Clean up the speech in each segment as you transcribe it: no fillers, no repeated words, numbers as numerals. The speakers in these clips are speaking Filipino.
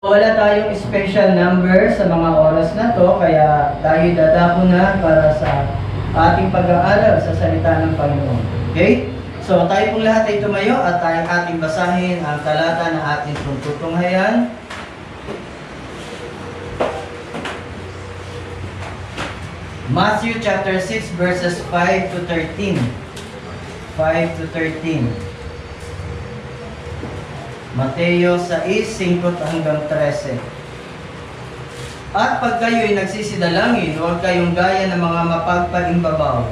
Wala tayong special number sa mga oras na to, kaya tayo dadako na para sa ating pag-aaral sa salita ng Panginoon. Okay? So tayo pong lahat ay tumayo at tayo ating basahin ang talata na ating tutunghayan. Matthew chapter 6 verses 5 to 13. 5 to 13. Mateo 6:5 hanggang 13. At pag kayo'y nagsisidalangin, huwag kayong gaya ng mga mapagpaimbabaw,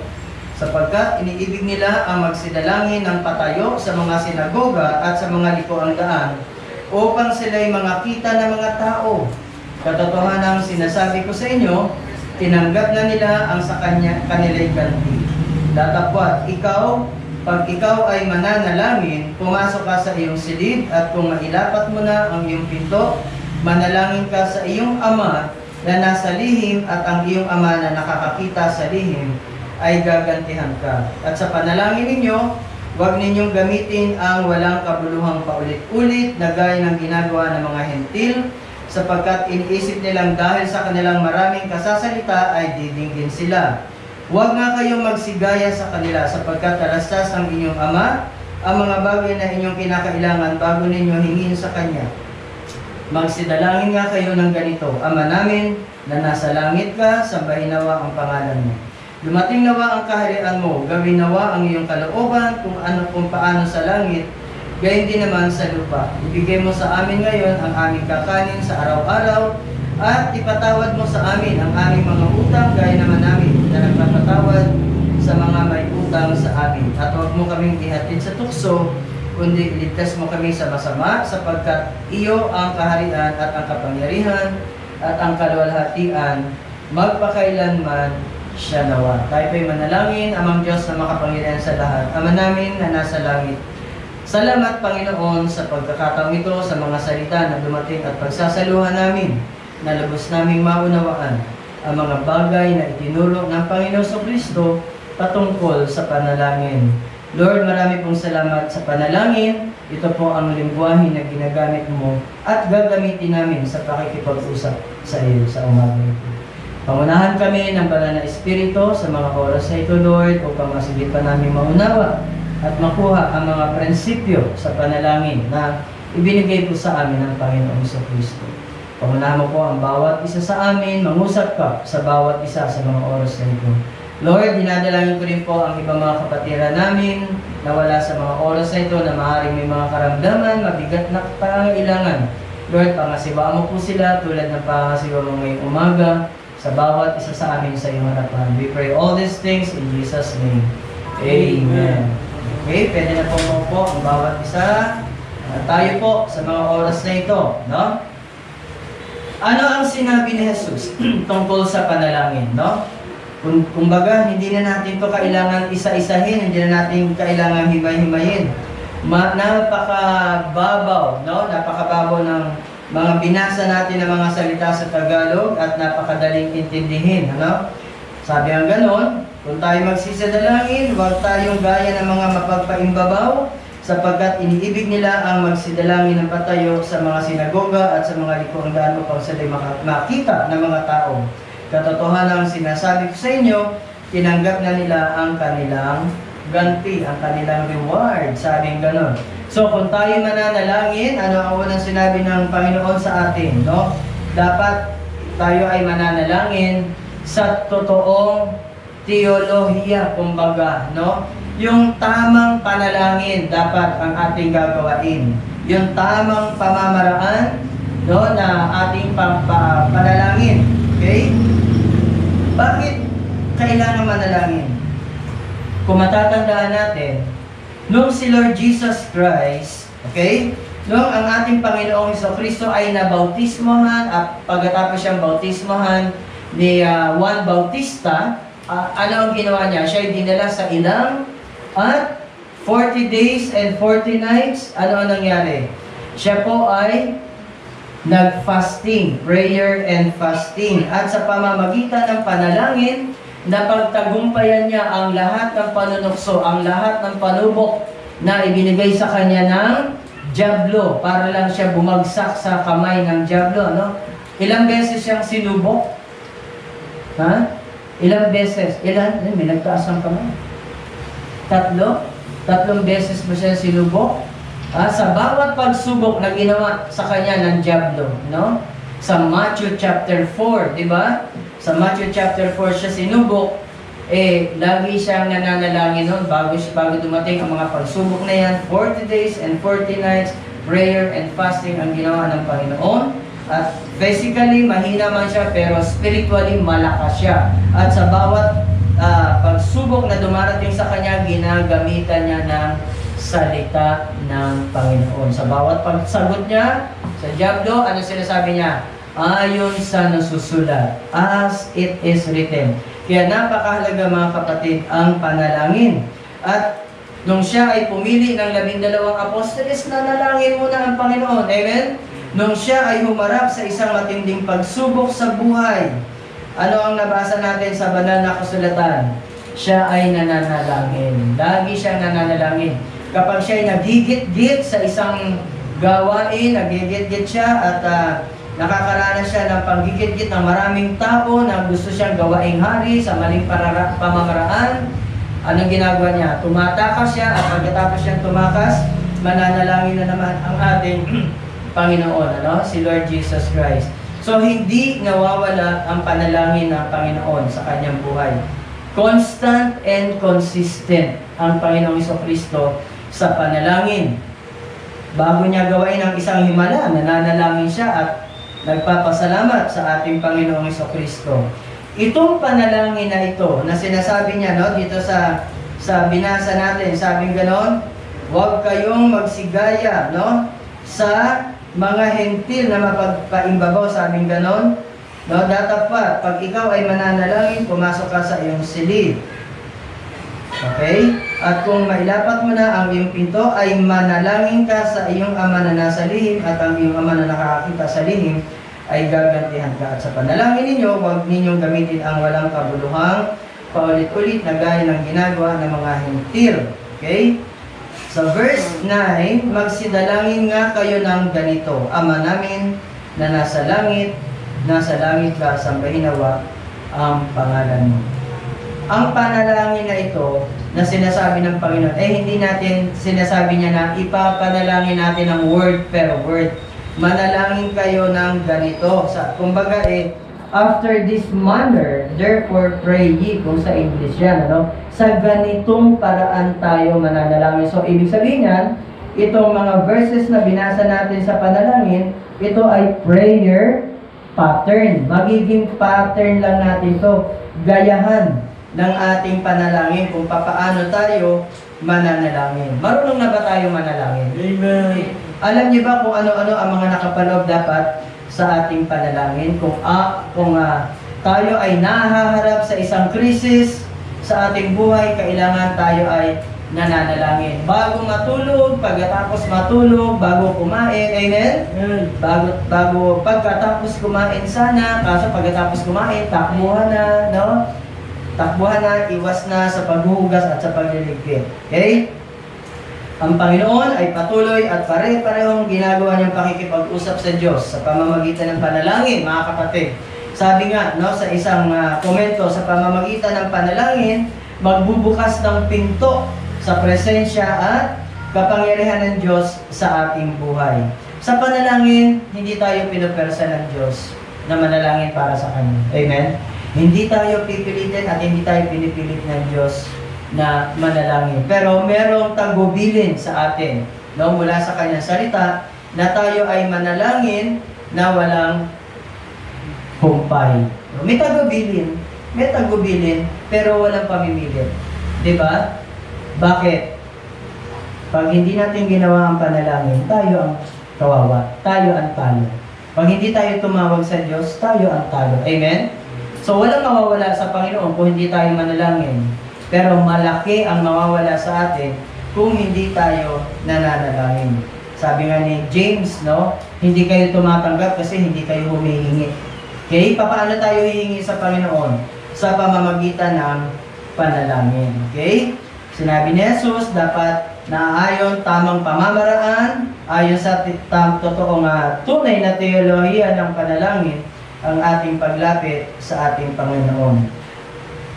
sapagkat iniibig nila ang magsidalangin ng patayo sa mga sinagoga at sa mga likuang daan, upang sila'y makita ng mga tao. Katotohanan ang sinasabi ko sa inyo, tinanggap na nila ang sa kanila'y ganti. Datapwat, pag ikaw ay mananalangin, pumasok ka sa iyong silid, at kung mailapat mo na ang iyong pinto, manalangin ka sa iyong ama na nasa lihim, at ang iyong ama na nakakakita sa lihim ay gagantihan ka. At sa panalangin ninyo, huwag ninyong gamitin ang walang kabuluhang paulit-ulit na gaya ng ginagawa ng mga hentil, sapagkat iniisip nilang dahil sa kanilang maraming kasasalita ay didinggin sila. Huwag nga kayong magsigaya sa kanila, sapagkat talastas ang inyong ama ang mga bagay na inyong kinakailangan bago ninyo hingin sa Kanya. Magsidalangin nga kayo ng ganito: Ama namin na nasa langit ka, sambahin nawa ang pangalan mo. Dumating nawa ang kaharian mo, gawin nawa ang iyong kalooban kung paano sa langit, gayon din naman sa lupa. Ibigay mo sa amin ngayon ang aming kakanin sa araw-araw, at ipatawad mo sa amin ang aming mga utang, gaya naman namin na nagpapatawad sa mga may utang sa amin. At huwag mo kaming ihatid sa tukso, kundi iligtas mo kami sa masama, sapagkat iyo ang kaharian at ang kapangyarihan at ang kaluwalhatian magpakailanman siya nawa. Tayo po'y manalangin. Amang Diyos na makapangyarihan sa lahat, Ama namin na nasa langit, salamat Panginoon sa pagkakataong ito, sa mga salita na dumating at pagsasaluhan namin, na lubos naming maunawaan ang mga bagay na itinuro ng Panginoon Kristo patungkol sa panalangin. Lord, marami pong salamat sa panalangin. Ito po ang lingwahe na ginagamit mo at gagamitin namin sa pakikipag-usap sa iyo sa umaga ito. Pangunahan kami ng banal na Espiritu sa mga oras na ito, Lord, upang masigit pa namin maunawa at makuha ang mga prinsipyo sa panalangin na ibinigay po sa amin ng Panginoong Kristo. Pangunahan mo po ang bawat isa sa amin, mangusap ka sa bawat isa sa mga oras na ito. Lord, dinadalangin ko rin po ang ibang mga kapatiran namin na wala sa mga oras na ito, na maaaring may mga karamdaman, mabigat na pangailangan. Lord, pangasiwaan mo po sila tulad ng pangasiwaan mo ngayong umaga sa bawat isa sa amin sa iyong harapan. We pray all these things in Jesus' name. Amen. Okay, pwede na po mo po ang bawat isa. Tayo po sa mga oras na ito, no? Ano ang sinabi ni Jesus tungkol sa panalangin, no? Kumbaga, hindi na natin to kailangan isa-isahin, hindi na natin kailangan himay-himayin. Napakababaw, no? Napakababaw ng mga binasa natin ng mga salita sa Tagalog at napakadaling intindihin, ano? Sabi ang ganon, kung tayo magsisadalangin, huwag tayong gaya ng mga mapagpaimbabaw, sapagkat iniibig nila ang magsidalangin ng patayo sa mga sinagoga at sa mga likuang daan upang sila'y makita ng mga tao. Katotohanan ang sinasabi ko sa inyo, tinanggap na nila ang kanilang ganti, ang kanilang reward. Sabing ganon. So kung tayo mananalangin, ano ang unang sinabi ng Panginoon sa atin, no? Dapat tayo ay mananalangin sa totoong teolohiya, kumbaga, no? Yung tamang panalangin dapat ang ating gagawain. Yung tamang pamamaraan, no, na ating panalangin. Okay? Bakit kailangan manalangin? Kung matatandaan natin, nung si Lord Jesus Christ, okay, nung ang ating Panginoong Kristo ay nabautismohan at pagkatapos siyang bautismohan ni Juan Bautista, ano ang ginawa niya? Siya ay dinala sa ilang at 40 days and 40 nights, ano ang nangyari? Siya po ay nag-fasting, prayer and fasting. At sa pamamagitan ng panalangin, napagtagumpayan niya ang lahat ng panunukso, ang lahat ng panubok na ibinigay sa kanya ng diablo para lang siya bumagsak sa kamay ng diablo, ano? Ilang beses siyang sinubok? Ha? Ilang beses? Ilan? May nagtaas ng kamay. 3? 3 beses ba siya sinubok? Sa bawat pagsubok na ginawa sa kanya ng diablo, no? Sa Matthew chapter 4, di ba? Sa Matthew chapter 4 siya sinubok, lagi siyang nananalangin noon bago dumating ang mga pagsubok na yan. 40 days and 40 nights, prayer and fasting ang ginawa ng Panginoon. At physically, mahina man siya, pero spiritually, malakas siya. At sa bawat pagsubok na dumarating sa kanya, ginagamitan niya ng salita ng Panginoon. Sa bawat pagsagot niya sa diablo, ano sinasabi niya? Ayon sa nasusulat, as it is written. Kaya napakahalaga mga kapatid ang panalangin. At nung siya ay pumili ng 12 apostoles, nanalangin muna ang Panginoon. Amen? Nung siya ay humarap sa isang matinding pagsubok sa buhay, ano ang nabasa natin sa banal na kasulatan? Siya ay nananalangin. Lagi siyang nananalangin. Kapag siya ay nagigit-git sa isang gawain, nagigit-git siya at nakakaranas siya ng panggigit-git ng maraming tao na gusto siyang gawaing hari sa maling pamamaraan, anong ginagawa niya? Tumatakas siya at pagkatapos siyang tumakas, mananalangin na naman ang ating Panginoon, ano? Si Lord Jesus Christ. So, hindi nawawala ang panalangin ng Panginoon sa kanyang buhay. Constant and consistent ang Panginoong Jesucristo sa panalangin. Bago niya gawain ang isang himala, nananalangin siya at nagpapasalamat sa ating Panginoong Jesucristo. Itong panalangin na ito, na sinasabi niya, no, dito sa binasa natin, sabing ganon, huwag kayong magsigaya, no, sa mga hentil na mapagpaimbabaw, sabing ganon, no, datapat, pag ikaw ay mananalangin, pumasok ka sa iyong silid. Okay? At kung mailapat mo na ang iyong pinto, ay manalangin ka sa iyong ama na nasa lihim, at ang iyong ama na nakakakita sa lihim, ay gagantihan ka. At sa panalangin ninyo, huwag ninyong gamitin ang walang kabuluhang paulit-ulit na gaya ng ginagawa ng mga hentil. Okay? Sa verse 9, magsidalangin nga kayo ng ganito, Ama namin na nasa langit ka, sambahin nawa ang pangalan mo. Ang panalangin na ito, na sinasabi ng Panginoon, hindi natin sinasabi niya na ipapanalangin natin ng word per word. Manalangin kayo ng ganito. Kumbaga after this manner, therefore pray ye, kung sa English yan, ano? Sa ganitong paraan tayo mananalangin. So, ibig sabihin yan, itong mga verses na binasa natin sa panalangin, ito ay prayer pattern. Magiging pattern lang natin to. Gayahan ng ating panalangin kung papaano tayo mananalangin. Marunong na ba tayo manalangin? Amen. Alam niyo ba kung ano-ano ang mga nakapaloob dapat sa ating panalangin? Kung tayo ay nahaharap sa isang krisis sa ating buhay, kailangan tayo ay nananalangin. Bago matulog, pagkatapos matulog, bago kumain, amen? Pagkatapos kumain sana, kaso pagkatapos kumain, takbuhan na, no? Takbuhan na, iwas na sa paghuhugas at sa pagliligpit. Okay? Ang Panginoon ay patuloy at pare-parehong ginagawa niyang pakikipag-usap sa Diyos sa pamamagitan ng panalangin, mga kapatid. Sabi nga, no, sa isang komento, sa pamamagitan ng panalangin, magbubukas ng pinto sa presensya at kapangyarihan ng Diyos sa ating buhay. Sa panalangin, hindi tayo pinupersa ng Diyos na manalangin para sa Kanya. Amen? Hindi tayo pipilitin at hindi tayo pinipilit ng Diyos na manalangin. Pero merong tagubilin sa atin, no, mula sa Kanyang salita, na tayo ay manalangin na walang humpay. May tagubilin, pero walang pamimilit. Diba? Bakit? Pag hindi natin ginawa ang panalangin, tayo ang kawawa. Tayo ang talo. Pag hindi tayo tumawag sa Diyos, tayo ang talo. Amen? So, walang mawawala sa Panginoon kung hindi tayo manalangin. Pero malaki ang mawawala sa atin kung hindi tayo nananalangin. Sabi nga ni James, no? Hindi kayo tumatanggap kasi hindi kayo humihingi. Okay? Paano tayo hihingi sa Panginoon? Sa pamamagitan ng panalangin. Okay? Sinabi ni Jesus, dapat naayon tamang pamamaraan ayon sa totoong tunay na teolohiya ng panalangin, ang ating paglapit sa ating Panginoon.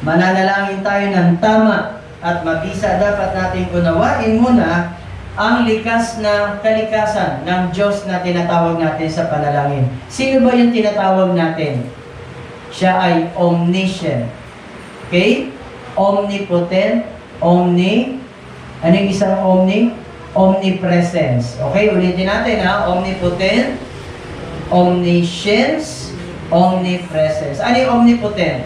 Mananalangin tayo ng tama at mabisa. Dapat nating unawain muna ang likas na kalikasan ng Diyos na tinatawag natin sa panalangin. Sino ba yung tinatawag natin? Siya ay omniscient. Okay? Omnipotent, ano yung isang omnipresence. Okay, ulitin natin omnipotent, omniscience, omnipresence. Ano yung omnipotent?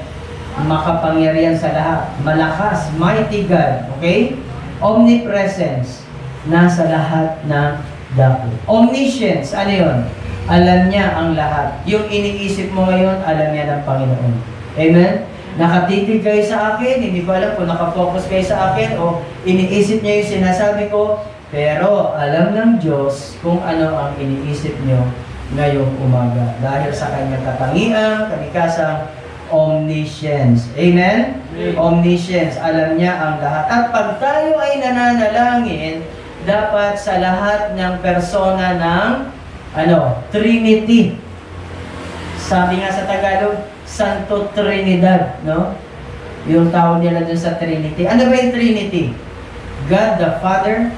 Makapangyarihan sa lahat, malakas, mighty God. Okay? Omnipresence, nasa lahat ng dako. Omniscience, ano yun? Alam niya ang lahat. Yung iniisip mo ngayon, alam niya ng Panginoon. Amen? Nakatitig kayo sa akin, hindi ko alam kung nakafocus kayo sa akin o iniisip niya yung sinasabi ko, pero alam ng Diyos kung ano ang iniisip niyo ngayong umaga. Dahil sa kanyang katangian, kalikasang omniscience. Amen? Omniscience, alam niya ang lahat. At pag tayo ay nananalangin, dapat sa lahat ng persona ng Trinity. Sabi nga sa Tagalog, Santo Trinidad, no? Yung tawag nila dun sa Trinity. Ano ba yung Trinity? God the Father,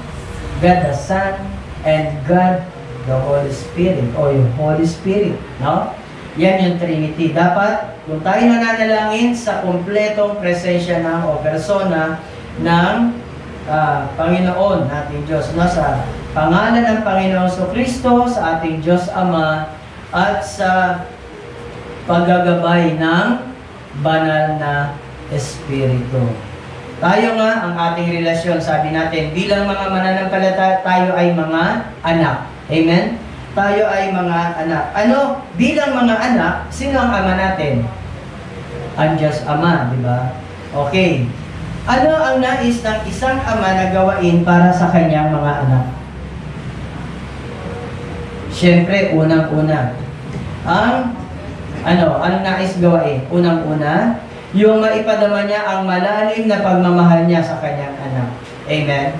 God the Son, and God the Holy Spirit, o yung Holy Spirit, no? Yan yung Trinity. Dapat, kung tayo nananalangin sa kumpletong presensya ng o persona ng Panginoon, ating Diyos, no? Sa pangalan ng Panginoon Kristo, sa ating Diyos Ama, at sa paggagabay ng banal na Espiritu. Tayo nga, ang ating relasyon, sabi natin, bilang mga mananampalataya, tayo ay mga anak. Amen? Tayo ay mga anak. Bilang mga anak, sino ang ama natin? Ang Diyos Ama, di ba? Okay. Ano ang nais ng isang ama na gawain para sa kanyang mga anak? Siyempre, unang-una, anong nais gawain? Unang-una, yung maipadama niya ang malalim na pagmamahal niya sa kanyang anak. Amen?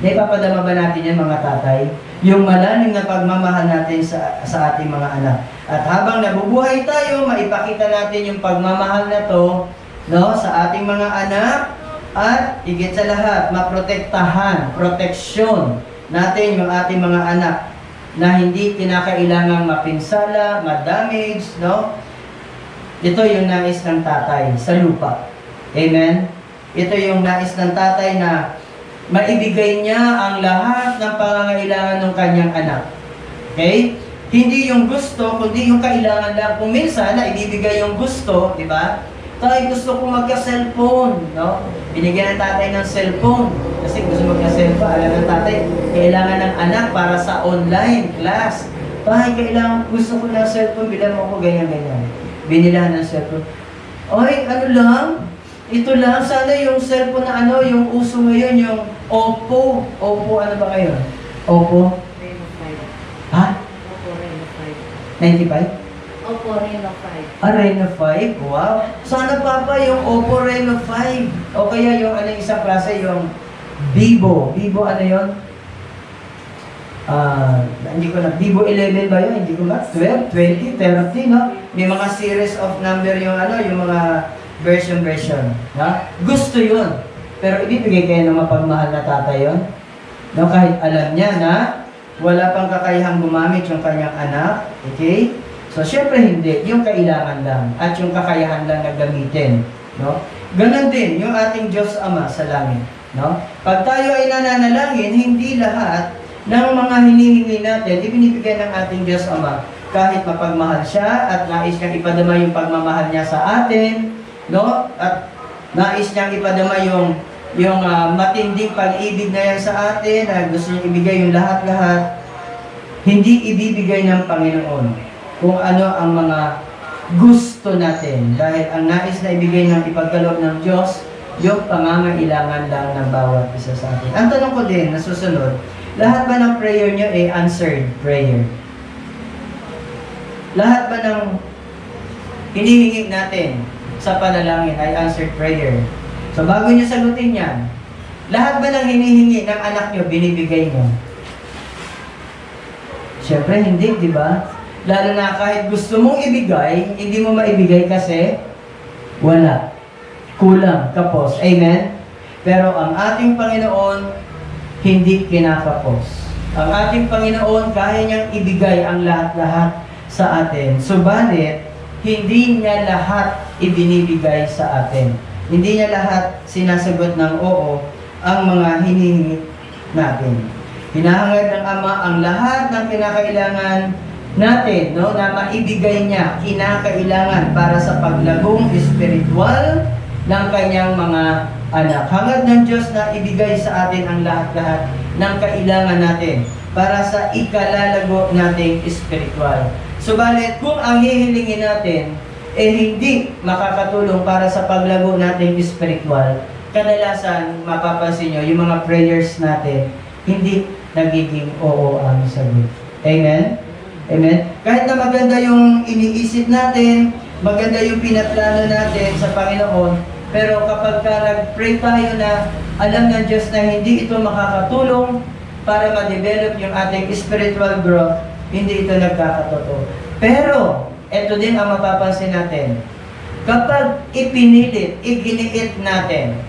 Naipapadama ba natin yan, mga tatay? Yung malalim na pagmamahal natin sa ating mga anak. At habang nabubuhay tayo, maipakita natin yung pagmamahal na to, no, sa ating mga anak. At higit sa lahat, maprotektahan, proteksyon natin yung ating mga anak na hindi kinakailangang mapinsala, ma-damage, no? Ito yung nais ng tatay sa lupa. Amen? Ito yung nais ng tatay na maibigay niya ang lahat ng pangangailangan ng kanyang anak. Okay? Hindi yung gusto, kundi yung kailangan lang. Kung minsan na ibibigay yung gusto, di ba? Tay, gusto ko magka-cellphone, no? Binigyan ng tatay ng cellphone. Kasi gusto magka-cellphone. Alam ng tatay, kailangan ng anak para sa online class. Tay, gusto ko ng cellphone, bilang mo ko ganyan-ganyan. Binilahan ng cellphone. Oy, ito lang, sana yung cellphone na yung uso ngayon, yung Oppo. Oppo, ano ba ngayon? Oppo? Reno 5. Ha? Oppo Reno 95? 5. Oppo Reno 5. Reno 5? Wow! Sana papa yung Oppo Reno 5. O kaya yung isang klase, yung Vivo. Vivo ano yun? Hindi ko na. Vivo 11 ba yun? Hindi ko na. 12, 20, 30, no? May mga series of number yung yung mga version. No? Gusto yun. Pero ibibigay kayo ng mapagmahal na tatay yun. No? Kahit alam niya na wala pang kakayahang gumamit yung kanyang anak. Okay? So, syempre hindi. Yung kailangan lang. At yung kakayahan lang na gamitin. No? Ganon din yung ating Diyos Ama sa langit. No? Pag tayo ay nananalangin, hindi lahat ng mga hinihingi natin, ibinibigay ng ating Diyos Ama. Kahit mapagmahal siya at nais niyang ipadama yung pagmamahal niya sa atin, no? At nais niyang ipadama yung matinding pag-ibig na yan sa atin, na gusto niyang ibigay yung lahat-lahat, hindi ibibigay ng Panginoon kung ano ang mga gusto natin. Dahil ang nais na ibigay ng ipagkaloob ng Diyos, yung pangangailangan lang ng bawat isa sa atin. Ang tanong ko din, na susunod, lahat ba ng prayer nyo ay answered prayer? Lahat ba ng hinihingi natin sa panalangin ay answered prayer? So bago nyo sagutin yan, lahat ba ng hinihingi ng anak nyo, binibigay mo? Siyempre, hindi, di ba? Lalo na kahit gusto mong ibigay, hindi mo maibigay kasi wala. Kulang, kapos. Amen? Pero ang ating Panginoon, hindi kinakapos. Ang ating Panginoon, kaya niyang ibigay ang lahat-lahat sa atin. Subalit, hindi niya lahat ibinibigay sa atin. Hindi niya lahat sinasagot ng oo ang mga hinihingi natin. Hinahangad ng Ama ang lahat ng kinakailangan natin, no, na maibigay niya, kinakailangan para sa paglagong espiritual ng kanyang mga anak. Hangad ng Diyos na ibigay sa atin ang lahat-lahat ng kailangan natin para sa ikalalago nating espiritual. Subalit, kung ang hihilingin natin hindi makakatulong para sa paglago nating espiritual, kadalasan, mapapansin nyo, yung mga prayers natin, hindi nagiging oo ang sagot. Amen? Amen? Kahit na maganda yung iniisip natin, maganda yung pinaplano natin sa Panginoon, pero kapag ka nag-pray tayo na alam ng Diyos na hindi ito makakatulong para ma-develop yung ating spiritual growth, hindi ito nagkakatotoo. Pero, ito din ang mapapansin natin. Kapag ipinilit, iginiit natin,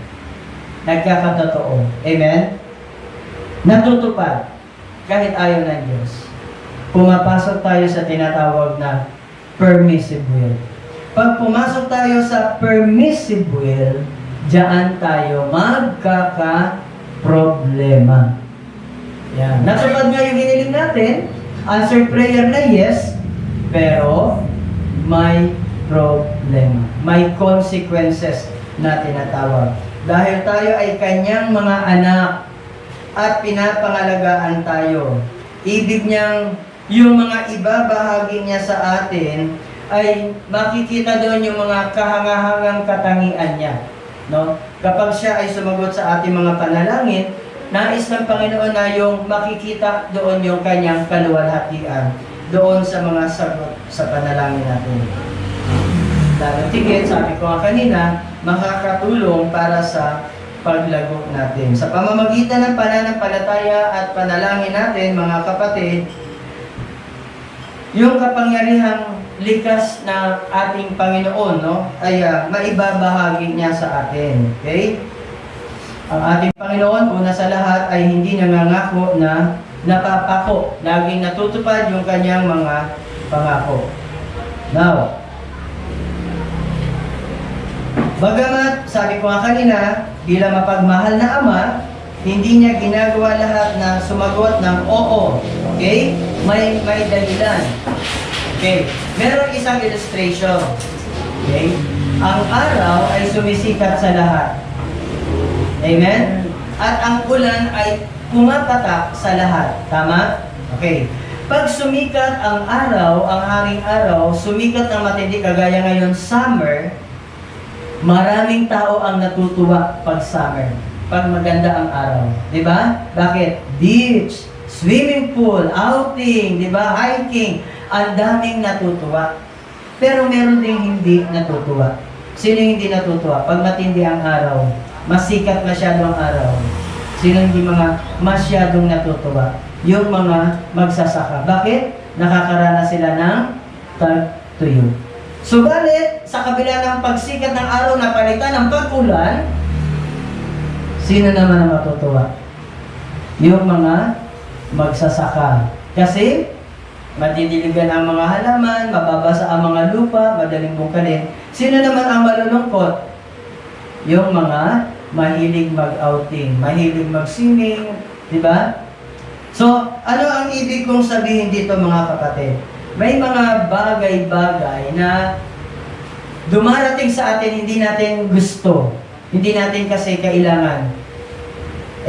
nagkakatotoo. Amen? Natutupad kahit ayaw ng Diyos. Pumapasok tayo sa tinatawag na permissive will. Pag pumasok tayo sa permissive will, diyan tayo magkakaproblema. Yan. Natupad nga yung hiniling natin, answered prayer na yes, pero may problema. May consequences na tinatawag. Dahil tayo ay kanyang mga anak at pinapangalagaan tayo. Ibig niyang yung mga ibabahagi niya sa atin ay makikita doon yung mga kahangahangang katangian niya. No? Kapag siya ay sumagot sa ating mga panalangin, nais ng Panginoon na yung makikita doon yung kanyang kaluwalhatian doon sa mga sagot sa panalangin natin. Lalo tigit, sabi ko nga kanina, makakatulong para sa paglago natin. Sa pamamagitan ng pananampalataya at panalangin natin, mga kapatid, yung kapangyarihang likas na ating Panginoon, no, ay maibabahagi niya sa atin. Okay? Ang ating Panginoon, una sa lahat, ay hindi nangangako na napapako. Laging natutupad yung kanyang mga pangako. Now, bagamat, sabi ko nga kanina, bilang mapagmahal na Ama, hindi niya ginagawa lahat na sumagot ng oo. Okay? May dahilan. Okay? Meron isang illustration. Okay? Ang araw ay sumisikat sa lahat. Amen? At ang ulan ay pumapatak sa lahat. Tama? Okay. Pag sumikat ang araw, ang hanging araw, sumikat ang matindi, kagaya ngayon summer, maraming tao ang natutuwa pag summer, pag maganda ang araw. Diba? Bakit? Beach, swimming pool, outing, diba? Hiking. Ang daming natutuwa. Pero meron ding hindi natutuwa. Sino hindi natutuwa? Pag matindi ang araw, masikat masyado ang araw. Sino hindi mga masyadong natutuwa? Yung mga magsasaka. Bakit? Nakakaranas sila ng tag-tuyo. Subalit, sa kabila ng pagsikat ng araw na palitan ng pag-ulan, sino naman ang matutuwa? Yung mga magsasaka. Kasi, matitiligan ang mga halaman, mababasa ang mga lupa, madaling bungkalin. Sino naman ang malulungkot? Yung mga mahilig mag-outing, mahilig mag-swimming, di ba? So, ano ang ibig kong sabihin dito, mga kapatid? May mga bagay-bagay na dumarating sa atin, hindi natin gusto. Hindi natin kasi kailangan.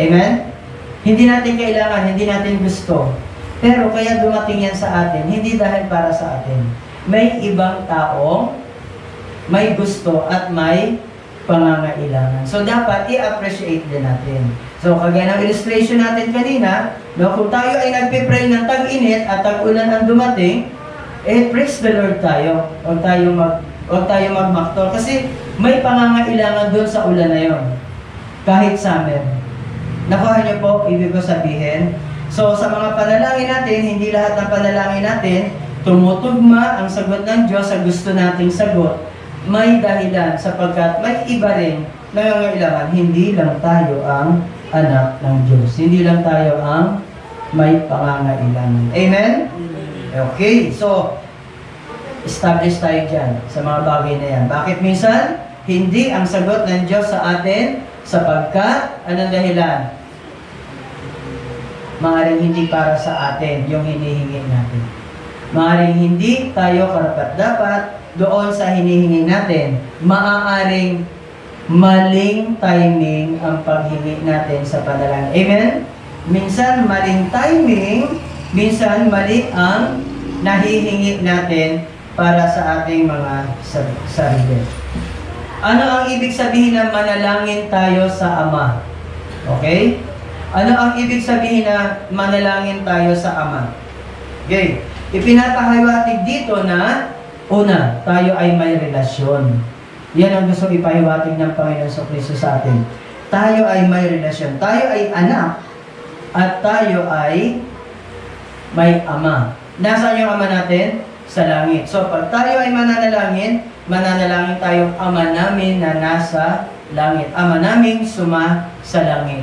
Amen? Hindi natin kailangan, hindi natin gusto. Pero kaya dumating yan sa atin, hindi dahil para sa atin. May ibang taong may gusto at may pangangailangan. So, dapat i-appreciate din natin. So, kagaya ng illustration natin kanina, no, kung tayo ay nagpipray ng tag-init at tag-ulan ang dumating, praise the Lord tayo. Huwag tayo magmaktol. Kasi may pangangailangan doon sa ulan na yon. Kahit summer. Nakuha niyo po, ibig ko sabihin, So sa mga panalangin natin, hindi lahat ng panalangin natin tumutugma ang sagot ng Diyos sa gusto nating sagot. May dahilan sapagkat may iba rin nangangailangan. Hindi lang tayo ang anak ng Diyos. Hindi lang tayo ang may pangangailangan. Amen? Okay, so establish tayo dyan sa mga bagay na yan. Bakit minsan? Hindi ang sagot ng Diyos sa atin sapagkat, anong dahilan? Maaaring hindi para sa atin yung hinihingi natin. Maaaring hindi tayo karapat-dapat doon sa hinihingi natin. Maaaring maling timing ang paghingi natin sa panalangin. Amen? Minsan maling timing, minsan mali ang nahihingi natin para sa ating mga sarili. Ano ang ibig sabihin na manalangin tayo sa Ama? Okay? Ano ang ibig sabihin na manalangin tayo sa Ama? Okay. Ipinapahiwatig dito na, una, tayo ay may relasyon. Yan ang gusto ipahiwatig ng Panginoon Kristo sa atin. Tayo ay may relasyon. Tayo ay anak at tayo ay may Ama. Nasaan yung Ama natin? Sa langit. So, pag tayo ay mananalangin tayong Ama namin na nasa langit. Ama namin sa langit.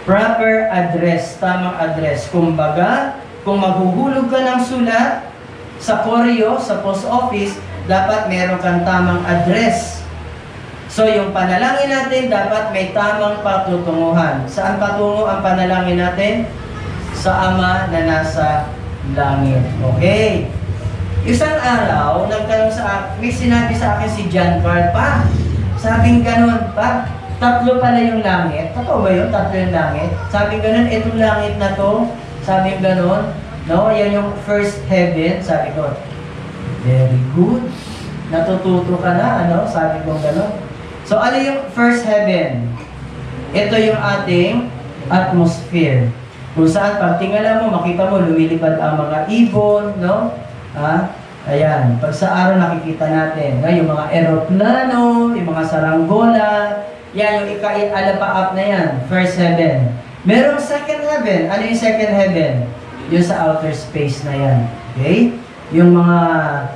Proper address, tamang address. Kumbaga, kung maghuhulog ka ng sulat sa koreo, sa post office, dapat meron kang tamang address. So, yung panalangin natin, dapat may tamang patutunguhan. Saan patungo ang panalangin natin? Sa Ama na nasa langit. Okay. Isang araw, may sinabi sa akin si John Carl, pa, sabing ganun, pa, tatlo pala yung langit. Totoo ba yun? Tatlo yung langit? Sabing ganun, itong langit na to, sabing ganun, no? Yan yung first heaven, sabi ko. Very good. Natututo ka na, ano? Sabi ko ganun. So, ano yung first heaven? Ito yung ating atmosphere. Kung saan, pag tingala mo, makita mo, lumilipad ang mga ibon, no? Ayan. Pag sa araw nakikita natin, no? Yung mga eroplano, yung mga saranggola, yan, yung alapaap na yan, first heaven. Merong second heaven. Ano yung second heaven? Yung sa outer space na yan. Okay? Yung mga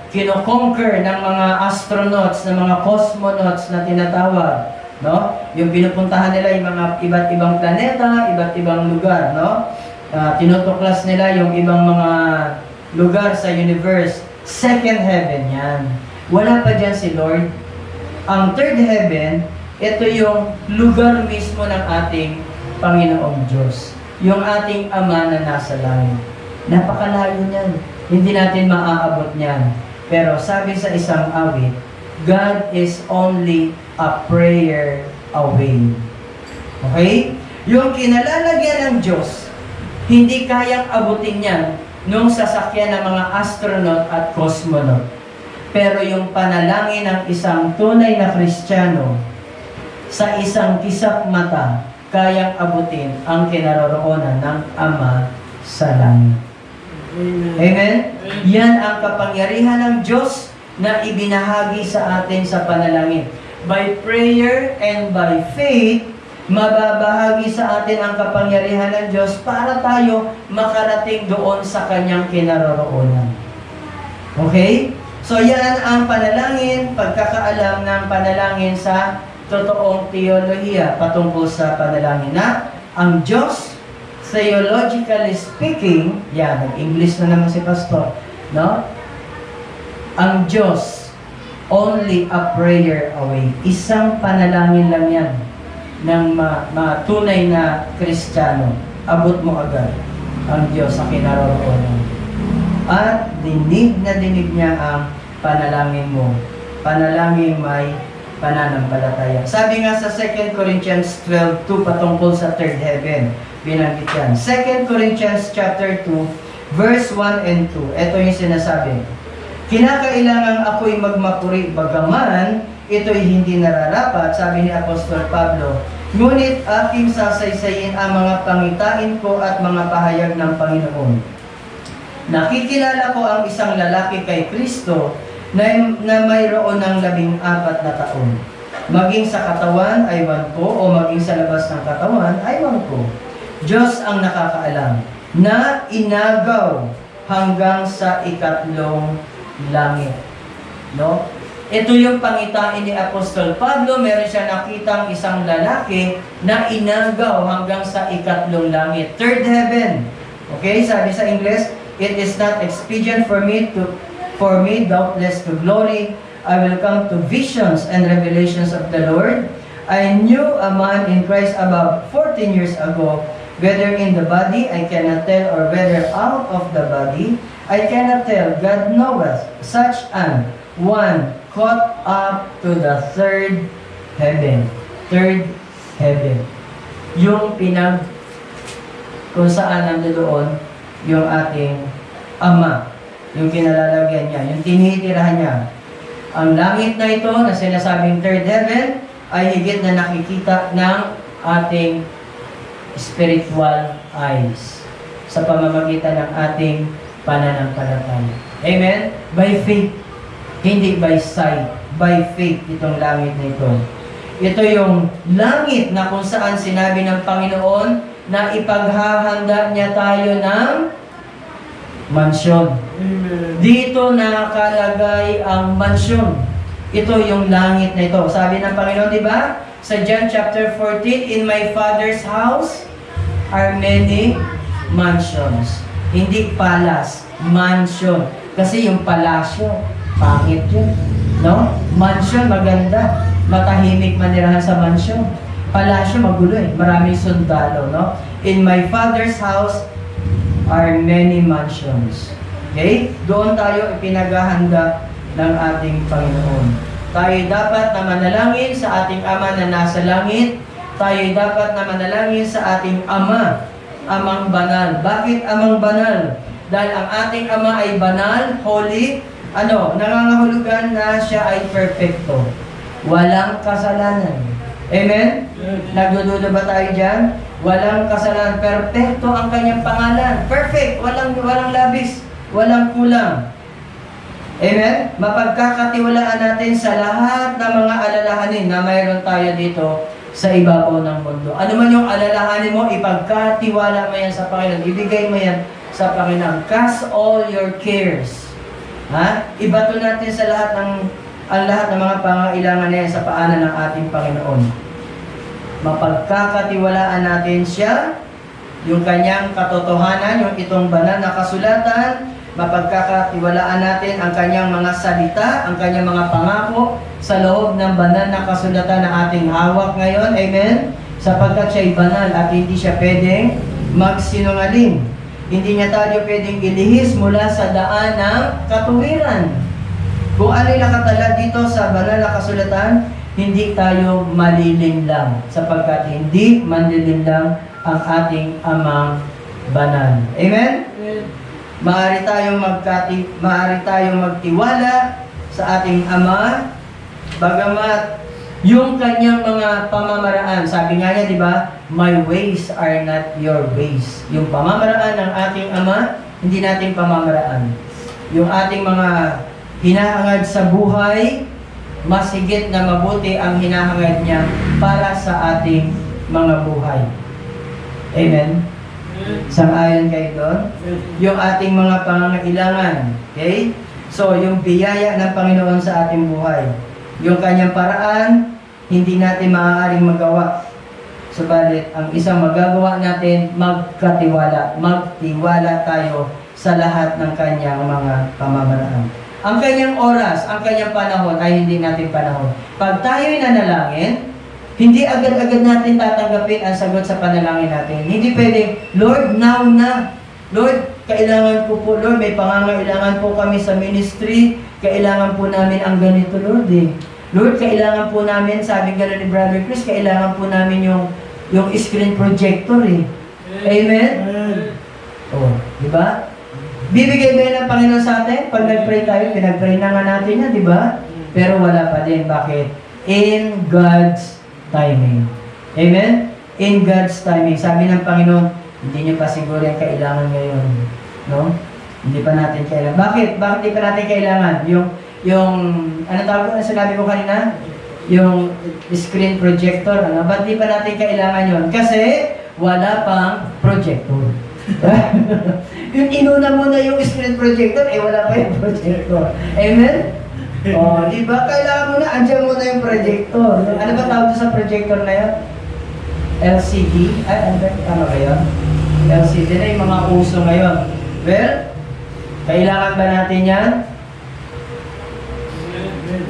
kino-conquer ng mga astronauts, ng mga cosmonauts na tinatawag, no? Yung pinupuntahan nila yung mga iba't ibang planeta, iba't ibang lugar, no? Tinutuklas nila yung ibang mga lugar sa universe. Second heaven yan. Wala pa dyan si Lord. Ang third heaven, ito yung lugar mismo ng ating Panginoong Diyos. Yung ating Ama na nasa langit. Napakalayo niyan. Hindi natin maaabot niyan. Pero sabi sa isang awit, God is only a prayer away. Okay? Yung kinalalagyan ng Diyos, hindi kayang abutin yan nung sasakyan ng mga astronaut at cosmonaut. Pero yung panalangin ng isang tunay na Kristiyano, sa isang kisap mata, kayang abutin ang kinaroroonan ng Ama sa langit. Amen? Yan ang kapangyarihan ng Diyos na ibinahagi sa atin sa panalangin. By prayer and by faith, mababahagi sa atin ang kapangyarihan ng Diyos para tayo makarating doon sa Kanyang kinaroroonan. Okay? So yan ang panalangin, pagkakaalam ng panalangin sa totoong teolohiya patungkol sa panalangin na ang Diyos, theologically speaking, yan, nag-English na naman si Pastor, no? Ang Diyos, only a prayer away. Isang panalangin lang yan ng tunay na Kristiyano. Abot mo agad ang Diyos sa kinaroroonan. At dinig na dinig niya ang panalangin mo. Panalangin may pananampalataya. Sabi nga sa 2 Corinthians 12:2 patungkol sa third heaven, binanggit yan. 2 Corinthians chapter 2, verse 1 and 2. Ito yung sinasabi. Kinakailangan ako'y magmapuri bagaman ito'y hindi nararapat, sabi ni Apostol Pablo. Ngunit aking sasaysayin ang mga pangitain ko at mga pahayag ng Panginoon. Nakikilala ko ang isang lalaki kay Kristo na mayroon ng 14 na taon. Maging sa katawan, aywan ko, o maging sa labas ng katawan, aywan ko. Diyos ang nakakaalam, na inagaw hanggang sa ikatlong langit. No? Ito yung pangitain ni Apostol Pablo. Meron siya nakitang isang lalaki na inagaw hanggang sa ikatlong langit. Third heaven. Okay, sabi sa English, it is not expedient for me doubtless to glory. I will come to visions and revelations of the Lord. I knew a man in Christ about 14 years ago, whether in the body I cannot tell, or whether out of the body I cannot tell. God knoweth, such an one caught up to the third heaven. Third heaven. Yung kung saan nandoon yung ating Ama. Yung kinalalagyan niya, yung tinitirahan niya. Ang langit na ito na sinasabing third heaven ay higit na nakikita ng ating spiritual eyes sa pamamagitan ng ating pananampalataya. Amen? By faith. Hindi by sight. By faith itong langit na ito. Ito yung langit na kung saan sinabi ng Panginoon na ipaghahanda niya tayo ng mansyon. Dito nakalagay ang mansyon. Ito yung langit na ito. Sabi ng Panginoon, di ba? Sa John chapter 14, in my Father's house are many mansions. Hindi palace, mansion. Kasi yung palasyo, pangit yun. No? Mansion, maganda. Matahimik manirahan sa mansion. Palasyo, magulo eh. Maraming sundalo, no? In my Father's house are many mansions. Okay? Doon tayo ipinaghahanda ng ating Panginoon. Tayo dapat na manalangin sa ating Ama na nasa langit. Tayo dapat na manalangin sa ating Ama, Amang Banal. Bakit Amang Banal? Dahil ang ating Ama ay banal, holy, nangangahulugan na siya ay perfecto. Walang kasalanan. Amen? Nagdududa ba tayo dyan? Walang kasalanan. Perfecto ang kanyang pangalan. Perfect. Walang labis. Walang kulang. Amen? Mapagkakatiwalaan natin sa lahat ng mga alalahanin na mayroon tayo dito sa ibabaw ng mundo. Ano man yung alalahanin mo, ipagkatiwala mo yan sa Panginoon. Ibigay mo yan sa Panginoon. Cast all your cares. Ibato natin sa lahat ng mga pangailangan na yan sa paanan ng ating Panginoon. Mapagkakatiwalaan natin siya, yung kanyang katotohanan, yung itong banal na kasulatan. Mapagkakatiwalaan natin ang kanyang mga salita, ang kanyang mga pangako sa loob ng banal na kasulatan na ating hawak ngayon. Amen? Sapagkat siya'y banal at hindi siya pwedeng magsinungaling. Hindi niya tayo pwedeng ilihis mula sa daan ng katuwiran. Kung ano'y nakatala dito sa banal na kasulatan, hindi tayo malilinlang sapagkat hindi manlilinlang ang ating Amang Banal. Amen? Maaari tayong magtiwala sa ating Ama, bagamat yung kanyang mga pamamaraan, sabi nga niya, di ba? My ways are not your ways. Yung pamamaraan ng ating Ama, hindi nating pamamaraan. Yung ating mga hinahangad sa buhay, mas higit na mabuti ang hinahangad niya para sa ating mga buhay. Amen? Sang-ayon kayo doon? Yung ating mga pangangailangan. Okay? So, yung biyaya ng Panginoon sa ating buhay. Yung kanyang paraan, hindi natin maaaring magawa. Subalit, ang isang magagawa natin, magkatiwala. Magtiwala tayo sa lahat ng kanyang mga pamamaraan. Ang kanyang oras, ang kanyang panahon ay hindi natin panahon. Pag tayo'y nanalangin, hindi agad-agad natin tatanggapin ang sagot sa panalangin natin. Hindi pwedeng, Lord, now na. Lord, kailangan ko po, Lord, may pangangailangan po kami sa ministry. Kailangan po namin ang ganito, Lord eh. Lord, kailangan po namin, sabi gano'n ni Brother Chris, kailangan po namin yung screen projector eh. Amen? Oh, di ba? Bibigay ba yan ng Panginoon sa atin? Pag nag-pray tayo, pinag-pray na nga natin yan, di ba? Pero wala pa din. Bakit? In God's timing. Amen? In God's timing. Sabi ng Panginoon, hindi niyo pa siguro yung kailangan ngayon. No? Hindi pa natin kailangan. Bakit? Bakit hindi pa natin kailangan? Yung ano tawag ko na sinabi ko kanina? Yung screen projector. Ba't di pa natin kailangan yon? Kasi, wala pang projector. Yung inuna mo na yung screen projector, wala pa yung projector. Amen? O, di ba? Kailangan mo na, andyan mo na yung projector. Ano ba tawag sa projector na yun? LCD? Ay, ano ba? Tama ba yun? LCD na yung mga uso ngayon. Well, kailangan ba natin yan?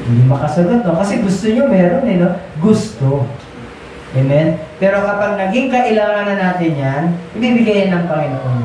Hindi makasagot, no? Kasi gusto nyo meron, no? Gusto. Amen? Pero kapag naging kailangan na natin yan, ibibigay yan ng Panginoon.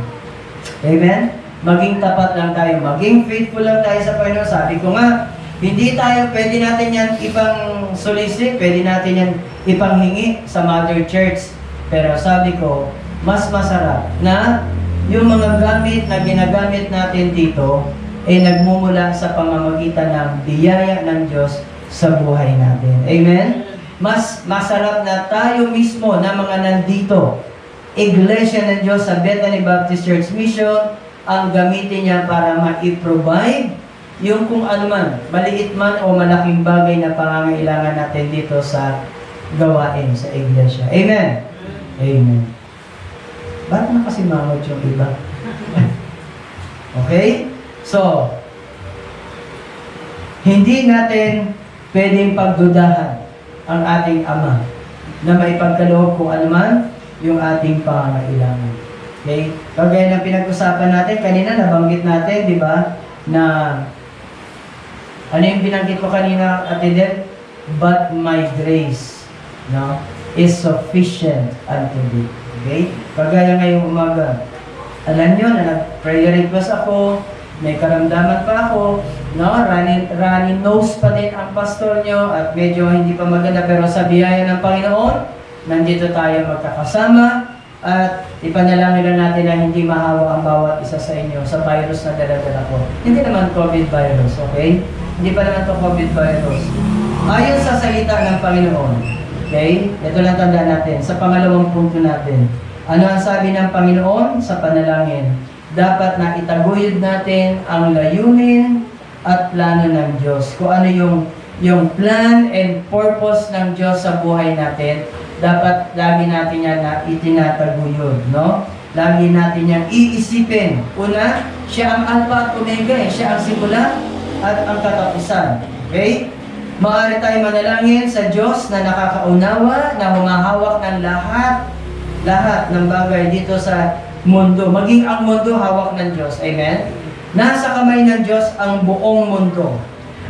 Amen? Maging tapat lang tayo, maging faithful lang tayo sa Panginoon. Sabi ko nga, hindi tayo, pwede natin yan ipang solicit, pwede natin yan ipanghingi sa Mother Church. Pero sabi ko, mas masarap na yung mga gamit na ginagamit natin dito ay nagmumula sa pamamagitan ng biyaya ng Diyos sa buhay natin. Amen? Mas masarap na tayo mismo na mga nandito, Iglesia ng Diyos sa Bethany Baptist Church Mission, ang gamitin niya para ma-provide yung kung ano man, maliit man o malaking bagay na pangangailangan natin dito sa gawain sa Iglesia. Amen? Amen. Bakit nakasimangot yung iba? Okay? So, hindi natin pwedeng pagdudahan ang ating Ama na maipagkaloob kung ano man yung ating pangangailangan. Okay? Kagaya ng pinag-usapan natin, kanina nabanggit natin, di ba, na ano yung binanggit ko kanina, Ate Del? But my grace, no, is sufficient unto thee. Okay? Kagaya ngayong umaga, alam nyo na nag-prayer request ako, may karamdaman pa ako, no? Running nose pa din ang pastor nyo at medyo hindi pa maganda, pero sa biyaya ng Panginoon, nandito tayo magkakasama at ipanalangin lang natin na hindi mahawa ang bawat isa sa inyo sa virus na dala-dala ko. Hindi naman COVID virus, okay? Hindi pa naman to COVID virus. Ayon sa salita ng Panginoon, okay? Ito lang tandaan natin, sa pangalawang punto natin. Ano ang sabi ng Panginoon sa panalangin? Dapat na itaguyod natin ang layunin at plano ng Diyos. Kung ano yung plan and purpose ng Diyos sa buhay natin, dapat lagi natin yan na itinataguyod, no? Lagi natin yan iisipin. Una, siya ang Alpha at Omega, siya ang simula at ang katapusan. Okay? Maaari tayo manalangin sa Diyos na nakakaunawa, na humahawak ng lahat ng bagay dito sa mundo. Maging ang mundo hawak ng Diyos. Amen? Nasa kamay ng Diyos ang buong mundo.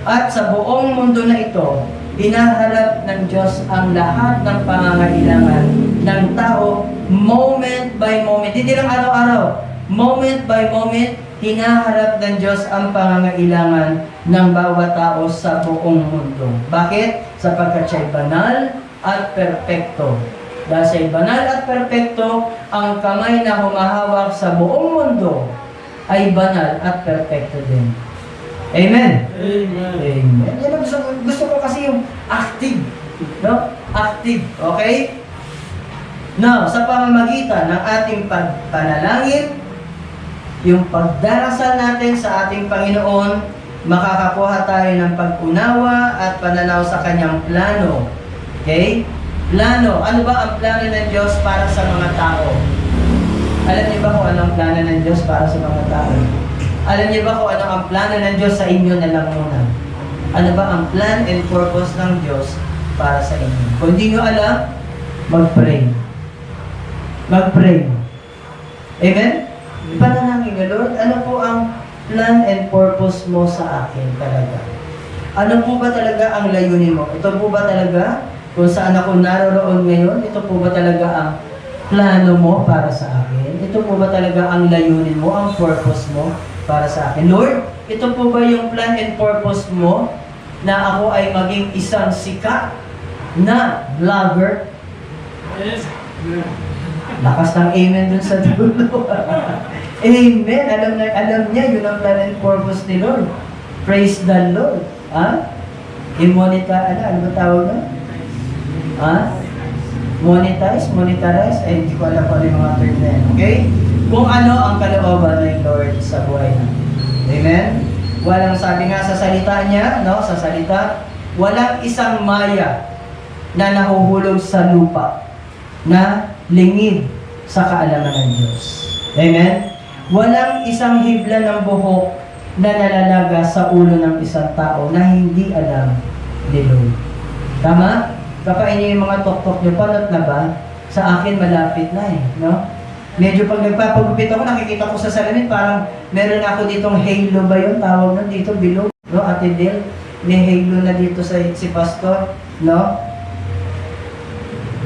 At sa buong mundo na ito, hinaharap ng Diyos ang lahat ng pangangailangan ng tao moment by moment. Hindi lang araw-araw. Moment by moment, hinaharap ng Diyos ang pangangailangan ng bawat tao sa buong mundo. Bakit? Sapagkat siya'y banal at perpekto. Dahil siya'y banal at perpekto, ang kamay na humahawak sa buong mundo ay banal at perpekto din. Amen? Amen. Amen. Yan ang gusto ko kasi yung active. No? Active. Okay? Now, sa pamamagitan ng ating pagpanalangin, yung pagdarasal natin sa ating Panginoon, makakakuha tayo ng pag-unawa at pananaw sa kanyang plano. Okay? Plano. Ano ba ang plano ng Diyos para sa mga tao? Alam niyo ba kung ano ang plano ng Diyos para sa mga tao? Alam niyo ba kung ano ang plano ng Diyos sa inyo na lang muna? Ano ba ang plan and purpose ng Diyos para sa inyo? Kung hindi niyo alam, mag-pray. Mag-pray. Amen? Panalangin niyo, Lord, ano po ang plan and purpose mo sa akin talaga? Ano po ba talaga ang layunin mo? Ito po ba talaga kung saan ako naroroon ngayon? Ito po ba talaga ang plano mo para sa akin? Ito po ba talaga ang layunin mo, ang purpose mo para sa akin? Lord, ito po ba yung plan and purpose mo na ako ay maging isang sikat na vlogger? Yes. Lakas ng amen dun sa dulo. Amen. Alam niya, yun ang plan and purpose ni Lord. Praise the Lord. Ha? Ano ba tawag na? Ha? Monetize? Hindi ko alam pa rin mga term na yan. Okay? Kung ano ang kalooban ng Lord sa buhay natin. Amen? Walang, sabi nga sa salita niya, no? Sa salita, walang isang maya na nahuhulog sa lupa na lingid sa kaalaman ng Diyos. Amen? Walang isang hibla ng buhok na nalalaga sa ulo ng isang tao na hindi alam ni Lord. Tama? Kapain niyo yung mga tok-tok niyo, panot na ba? Sa akin, malapit na eh. No? Medyo pag nagpapagupit ako, nakikita ko sa salamin, parang meron ako ditong halo ba yun? Tawag nun dito, below. No, Ate Del? May halo na dito sa si Pastor. No?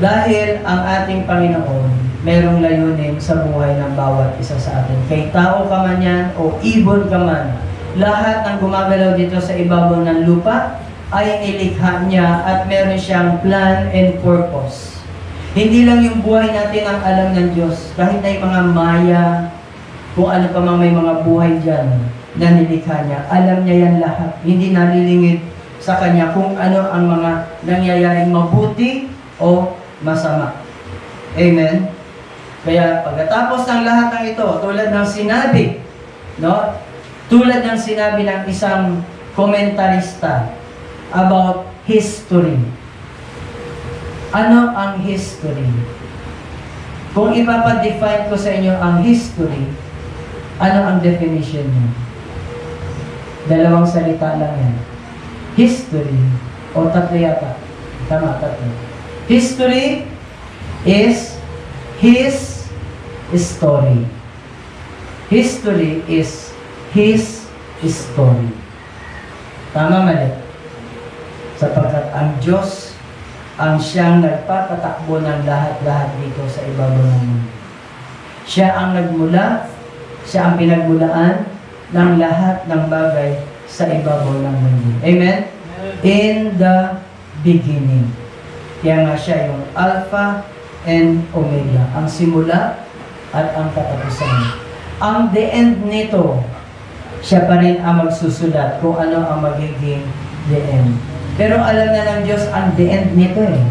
Dahil ang ating Panginoon, merong layunin sa buhay ng bawat isa sa atin. Kay tao ka man yan o ibon ka man, lahat ng gumagalaw dito sa ibabaw ng lupa ay nilikha niya at meron siyang plan and purpose. Hindi lang yung buhay natin ang alam ng Diyos. Kahit na yung mga maya, kung ano pa mang may mga buhay dyan na nilikha niya, alam niya yan lahat. Hindi nalilingid sa Kanya kung ano ang mga nangyayaring mabuti o masama. Amen? Kaya pagkatapos ng lahat ng ito, tulad ng sinabi, no? Tulad ng sinabi ng isang komentarista about history. Ano ang history? Kung ipapadefine ko sa inyo ang history, ano ang definition niyo? Dalawang salita lang yan. History, o tatlo yata. Tama, tatlo. History is His story. History is His story. Tama, mali? Sapagkat ang Diyos ang siyang nagpapatakbo ng lahat-lahat dito sa ibabaw ng mundo. Siya ang nagmula, siya ang pinagmulaan ng lahat ng bagay sa ibabaw ng mundo. Amen? In the beginning. Kaya nga siya yung Alpha and Omega. Ang simula at ang katapusan. Ang the end nito, siya pa rin ang magsusulat kung ano ang magiging the end. Pero alam na ng Diyos ang the end nito eh.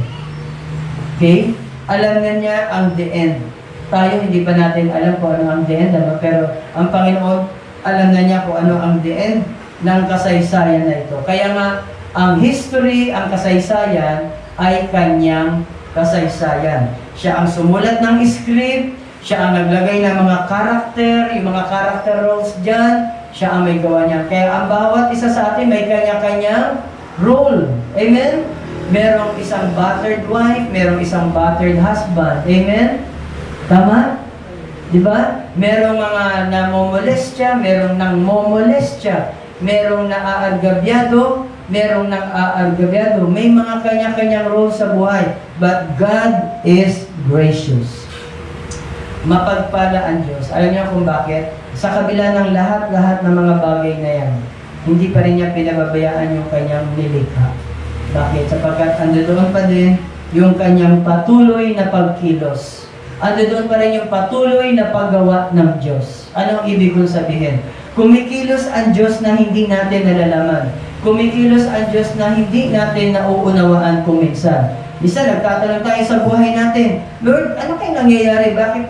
Okay? Alam na niya ang the end. Tayo hindi pa natin alam kung ano ang the end, ano? Pero ang Panginoon, alam na niya kung ano ang the end ng kasaysayan na ito. Kaya nga, ang history, ang kasaysayan, ay kanyang kasaysayan. Siya ang sumulat ng script, siya ang naglagay ng mga karakter, yung mga character roles dyan, siya ang may gawa niya. Kaya ang bawat isa sa atin may kanya-kanyang role. Amen? Merong isang battered wife, merong isang battered husband. Amen? Tama? Diba? Merong mga namomolestya, merong nang momolestya, merong naaargabyado, merong nang-aargabyado. May mga kanya-kanyang role sa buhay. But God is gracious. Mapagpala ang Diyos. Alam niyo kung bakit? Sa kabila ng lahat-lahat ng mga bagay na yan, hindi pa rin niya pinababayaan yung kanyang nilikha. Bakit? Sapagkat andoon pa din yung kanyang patuloy na pagkilos. Andoon pa rin yung patuloy na paggawa ng Diyos. Anong ibig kong sabihin? Kumikilos ang Diyos na hindi natin nalalaman. Kumikilos ang Diyos na hindi natin nauunawaan kung minsan. Minsan, nagtatanong tayo sa buhay natin, Lord, ano kayong nangyayari? Bakit?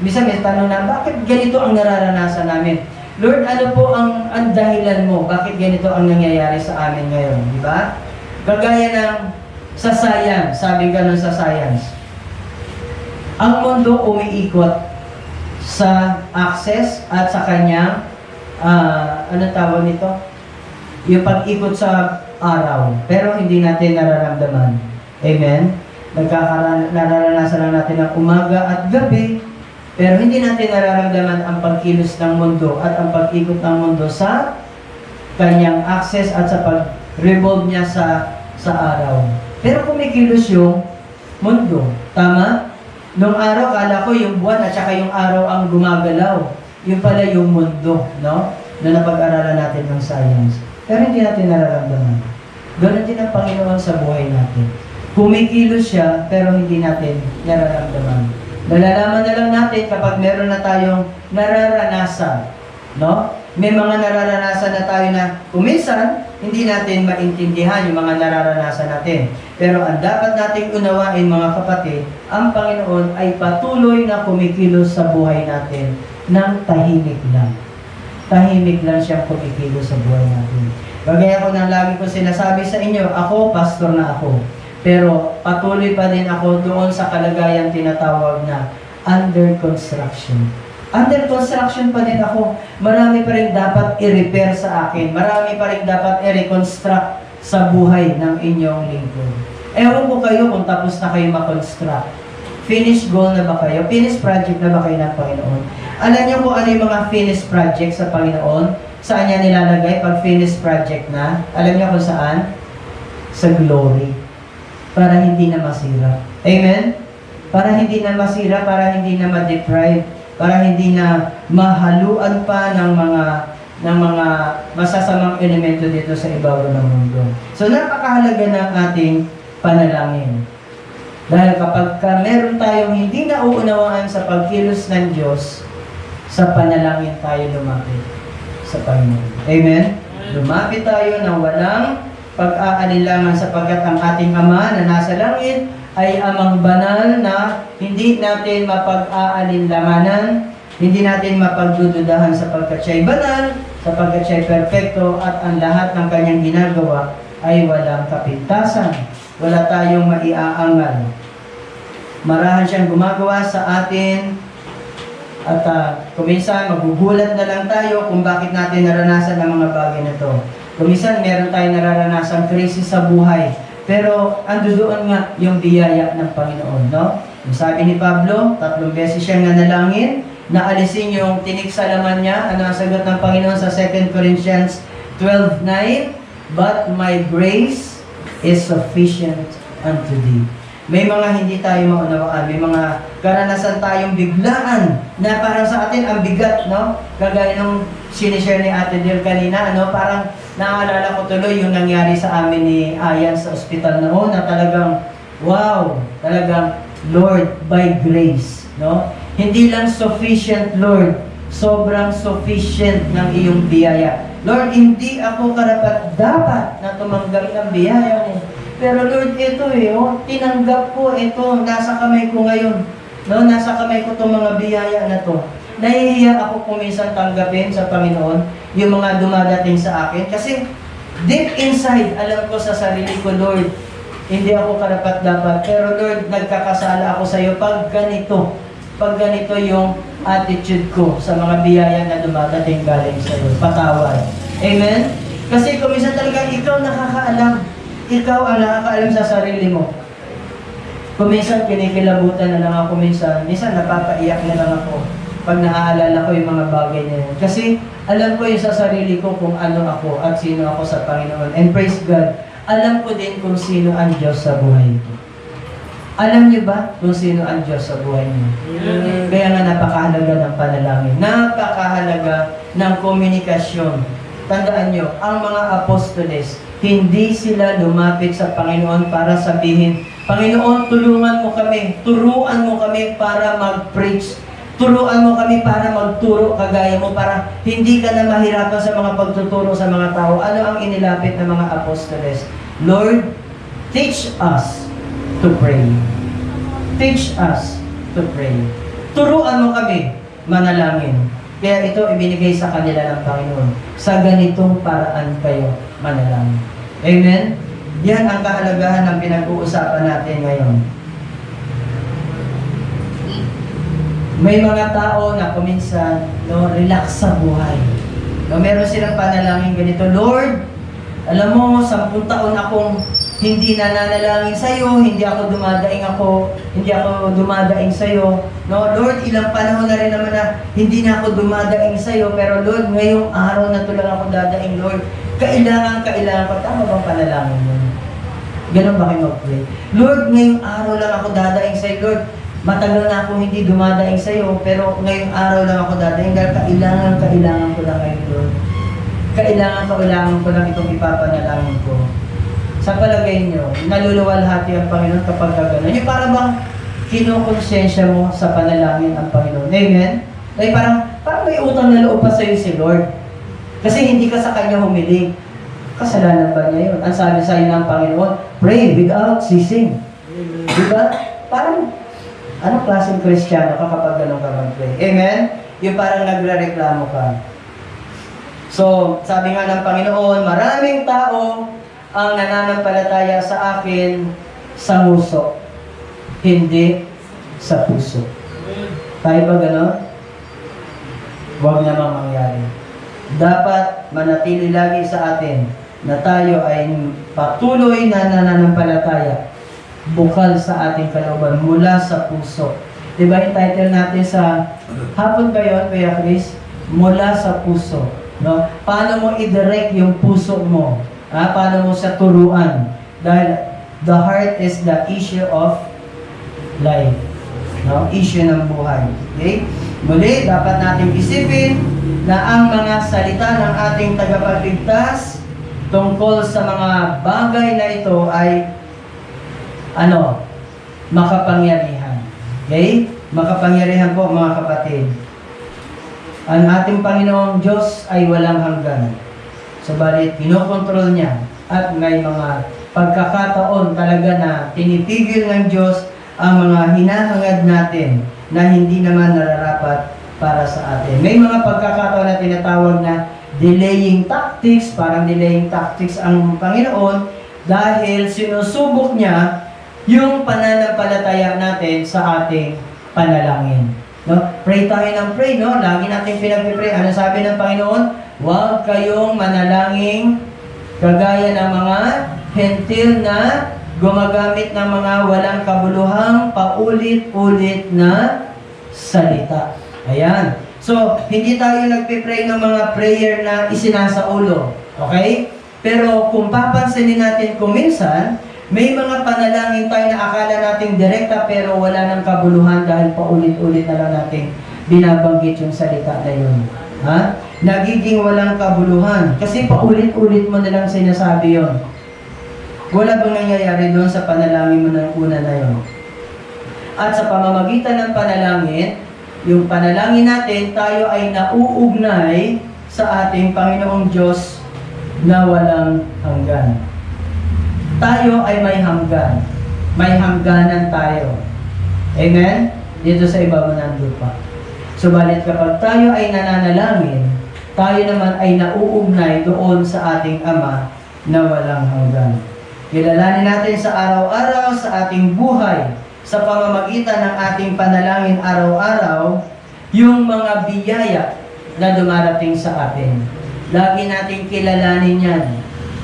Minsan may tanong na, bakit ganito ang nararanasan namin? Lord, ano po ang dahilan mo? Bakit ganito ang nangyayari sa amin ngayon? Di ba? Kagaya ng sa science, sabi ganun sa science. Ang mundo umiikot sa access at sa kanyang, ano tawag nito? Yung pag-ikot sa araw. Pero hindi natin nararamdaman. Amen? Nararanasan lang natin ang umaga at gabi. Pero hindi natin nararamdaman ang pagkilos ng mundo at ang pag-ikot ng mundo sa kanyang access at sa pag-revolve niya sa araw. Pero kumikilos yung mundo. Tama? Noong araw, kala ko yung buwan at saka yung araw ang gumagalaw. Yung pala yung mundo, no? Na napag-aralan natin ng science. Pero hindi natin nararamdaman. Ganun din ang Panginoon sa buhay natin. Kumikilos siya, pero hindi natin nararamdaman. Nalalaman na lang natin kapag meron na tayong nararanasan. No? May mga nararanasan na tayo na kuminsan, hindi natin maintindihan yung mga nararanasan natin. Pero ang dapat nating unawain mga kapatid, ang Panginoon ay patuloy na kumikilos sa buhay natin ng tahimik lang. Tahimik lang siyang kumikilos sa buhay natin. Bagay ako nang lagi ko sinasabi sa inyo, ako, pastor na ako. Pero patuloy pa din ako doon sa kalagayang tinatawag na under construction. Under construction pa din ako. Marami pa rin dapat i-repair sa akin. Marami pa rin dapat i-reconstruct sa buhay ng inyong lingkod. Ewan ko kayo kung tapos na kayo ma-construct. Finished goal na ba kayo? Finished project na ba kayo ng Panginoon? Alam niyo kung ano yung mga finished project sa Panginoon? Saan niya nilalagay pag finished project na? Alam niyo kung saan? Sa glory. Para hindi na masira. Amen? Para hindi na masira, para hindi na ma-deprive, para hindi na mahaluan pa ng mga masasamang elemento dito sa ibabaw ng mundo. So, napakahalaga ng ating panalangin. Dahil kapag meron tayong hindi nauunawaan sa pagkilos ng Diyos, sa panalangin tayo lumapit sa Panginoon. Amen? Lumapit tayo ng walang pag-aalilangan sapagkat ang ating Ama na nasa langit ay amang banal na hindi natin mapag-aalinlanganan, hindi natin mapagdududahan sapagkat siya'y banal, sapagkat siya'y perfecto at ang lahat ng kanyang ginagawa ay walang kapintasan. Wala tayong maiaangal. Marahan siyang gumagawa sa atin at kuminsan magugulat na lang tayo kung bakit natin naranasan ang mga bagay na ito. Kuminsan meron tayong nararanasan krisis sa buhay. Pero andoon nga yung biyaya ng Panginoon, no? Yung sabi ni Pablo, 3 beses siyang nanalangin na alisin yung tinik sa laman niya. Ano ang sagot ng Panginoon sa 2 Corinthians 12:9? But my grace is sufficient unto thee. May mga hindi tayo maunawaan, may mga karanasan tayong biglaan na parang sa atin ang bigat, no? Kagaya nung sinishare ni Ate Del kanina, ano? Parang naalala ko tuloy yung nangyari sa amin ni Ayan sa ospital noon na talagang, wow, talagang Lord, by grace, no? Hindi lang sufficient, Lord, sobrang sufficient ng iyong biyaya. Lord, hindi ako karapat-dapat na tumanggap ng biyaya mo. Pero Lord, ito tinanggap ko, ito, nasa kamay ko ngayon. No? Nasa kamay ko itong mga biyaya na to. Nahihiya ako kung minsan tanggapin sa Panginoon yung mga dumadating sa akin. Kasi deep inside, alam ko sa sarili ko, Lord, hindi ako karapat-dapat. Pero Lord, nagkakasala ako sa iyo pag ganito. Pag ganito yung attitude ko sa mga biyaya na dumadating galing sa iyo. Patawad. Amen? Kasi kung minsan talaga ikaw nakakaalam. Ikaw ang nakakaalam sa sarili mo. Kung minsan kinikilabutan na lang ako minsan napapaiyak na lang ako pag naaalala ko yung mga bagay na yun. Kasi alam ko yung sa sarili ko kung ano ako at sino ako sa Panginoon. And praise God, alam ko din kung sino ang Diyos sa buhay ko. Alam niyo ba kung sino ang Diyos sa buhay niyo? Kaya nga napakahalaga ng panalangin. Napakahalaga ng komunikasyon. Tandaan niyo, ang mga apostoles, hindi sila lumapit sa Panginoon para sabihin, Panginoon, tulungan mo kami, turuan mo kami para mag-preach, turuan mo kami para magturo kagaya mo, para hindi ka na mahirapan sa mga pagtuturo sa mga tao. Ano ang inilapit ng mga apostoles? Lord, teach us to pray. Teach us to pray. Turuan mo kami manalangin. Kaya ito ibinigay sa kanila ng Panginoon. Sa ganitong paraan kayo manalangin. Amen? Yan ang kahalagahan ng pinag-uusapan natin ngayon. May mga tao na kuminsan, relax sa buhay. Meron silang panalangin ganito, Lord, alam mo, 10 taon akong hindi nananalangin sa iyo, hindi ako dumadaing sa iyo. No, Lord, ilang panahon na rin naman na hindi na ako dumadaing sa iyo, pero Lord, ngayong araw na to lang ako dadaing, Lord. Kailangan ko. Tama bang panalangin mo? Ganun ba kayo mag-pray? Lord, ngayong araw lang ako dadaing sa iyo, Lord. Matagal na ako hindi dumadaing sa iyo, pero ngayong araw lang ako dadaing dahil kailangan ko lang ngayon, Lord. Kailangan ko lang itong ipapanalangin ko. Sa palagay nyo, naluluwalhati ang Panginoon kapag gano'n. Yung parang bang kinukonsensya mo sa panalangin ang Panginoon. Amen? Ay parang may utang na loob pa sa'yo si Lord. Kasi hindi ka sa Kanya humiling. Kasalanan ba niya yun? Ang sabi sa'yo ng Panginoon, pray without ceasing. Diba? Parang, anong klaseng Kristiyano ka kapag gano'n ka mag-pray? Amen? Yung parang nagre-reklamo ka. So, sabi nga ng Panginoon, maraming tao ang nananampalataya sa akin sa nguso, hindi sa puso. Tayo ba gano'n? Huwag namang mangyari. Dapat manatili lagi sa atin na tayo ay patuloy na nananampalataya bukal sa ating kalooban mula sa puso. Diba yung title natin sa hapon kayo, Kuya Chris? Mula sa puso. No? Paano mo i-direct yung puso mo? Paano mo sa turuan? Dahil the heart is the issue of life. No? Issue ng buhay. Okay? Muli, dapat natin isipin na ang mga salita ng ating tagapagligtas tungkol sa mga bagay na ito ay makapangyarihan. Okay? Makapangyarihan po mga kapatid. Ang ating Panginoong Diyos ay walang hanggan. Subalit, kinokontrol niya at may mga pagkakataon talaga na tinipigil ng Diyos ang mga hinahangad natin na hindi naman nararapat para sa atin. May mga pagkakataon na tinatawag na delaying tactics, parang delaying tactics ang Panginoon dahil sinusubok niya yung pananampalataya natin sa ating panalangin. No? Pray tayo ng pray, no? Lagi natin pinag-pray. Ano sabi ng Panginoon? Huwag kayong manalangin kagaya ng mga hentil na gumagamit ng mga walang kabuluhang paulit-ulit na salita. Ayan. So, hindi tayo nagpipray ng mga prayer na isinasaulo. Okay? Pero kung papansinin natin kung minsan, may mga panalangin tayo na akala nating direkta pero wala ng kabuluhan dahil paulit-ulit na lang natin binabanggit yung salita na yun. Ha? Nagiging walang kabuluhan. Kasi paulit-ulit mo na lang sinasabi yun. Wala bang nangyayari doon sa panalangin mo ng una na yun? At sa pamamagitan ng panalangin, yung panalangin natin, tayo ay nauugnay sa ating Panginoong Diyos na walang hanggan. Tayo ay may hanggan. May hangganan tayo. Amen? Dito sa ibabaw ng lupa. Subalit kapag tayo ay nananalangin, tayo naman ay nauugnay doon sa ating Ama na walang hanggan. Kilalanin natin sa araw-araw sa ating buhay, sa pamamagitan ng ating panalangin araw-araw, yung mga biyaya na dumarating sa atin. Lagi natin kilalanin yan.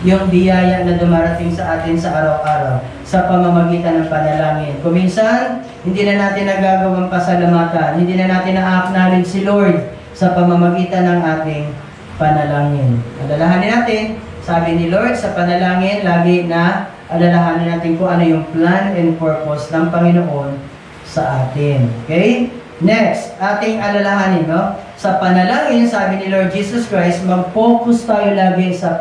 Yung biyaya na dumarating sa atin sa araw-araw sa pamamagitan ng panalangin. Kung minsan, hindi na natin nagagawang pasalamatan, hindi na natin na-acknowledge si Lord sa pamamagitan ng ating panalangin. Alalahanin natin, sabi ni Lord sa panalangin, lagi na alalahanin natin kung ano yung plan and purpose ng Panginoon sa atin. Okay? Next, ating alalahanin, no? Sa panalangin, sabi ni Lord Jesus Christ, mag-focus tayo lagi sa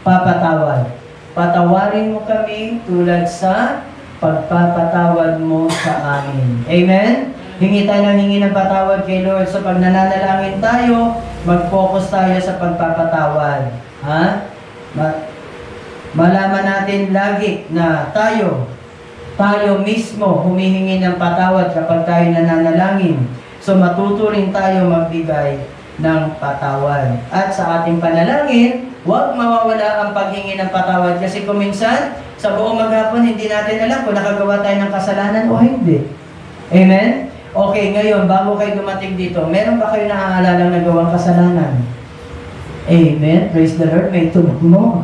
pagpapatawad. Patawarin mo kami tulad sa pagpapatawad mo sa amin. Amen? Hingi tayo ng hingi ng patawad kay Lord. So pag nananalangin tayo, mag-focus tayo sa pagpapatawad. Ha? Malaman natin lagi na tayo mismo humihingi ng patawad kapag tayo nananalangin. So matuto rin tayo magbigay ng patawad. At sa ating panalangin, huwag mawawala ang paghingi ng patawad kasi kung minsan, sa buong maghapon, hindi natin alam kung nakagawa tayo ng kasalanan o hindi. Amen? Okay, ngayon, bago kayo dumating dito, meron ba kayo naaalala na gawang kasalanan? Amen? Praise the Lord. May tubog mo.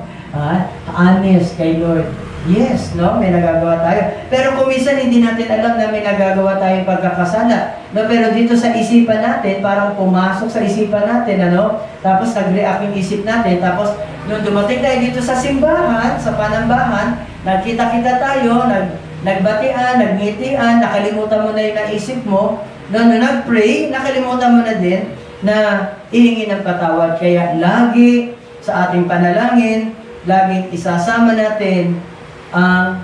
Honest kay Lord. Yes, no? May nagagawa tayo. Pero kung minsan hindi natin alam na may nagagawa tayong pagkakasala. No? Pero dito sa isipan natin, parang pumasok sa isipan natin, ano? Tapos nag-react yung isip natin. Tapos nung dumating tayo dito sa simbahan, sa panambahan, nagkita-kita tayo, nagbatian, nagngitian, nakalimutan mo na yung naisip mo. Nung nag-pray, nakalimutan mo na din na ihingi ng patawad. Kaya lagi sa ating panalangin, laging isasama natin ang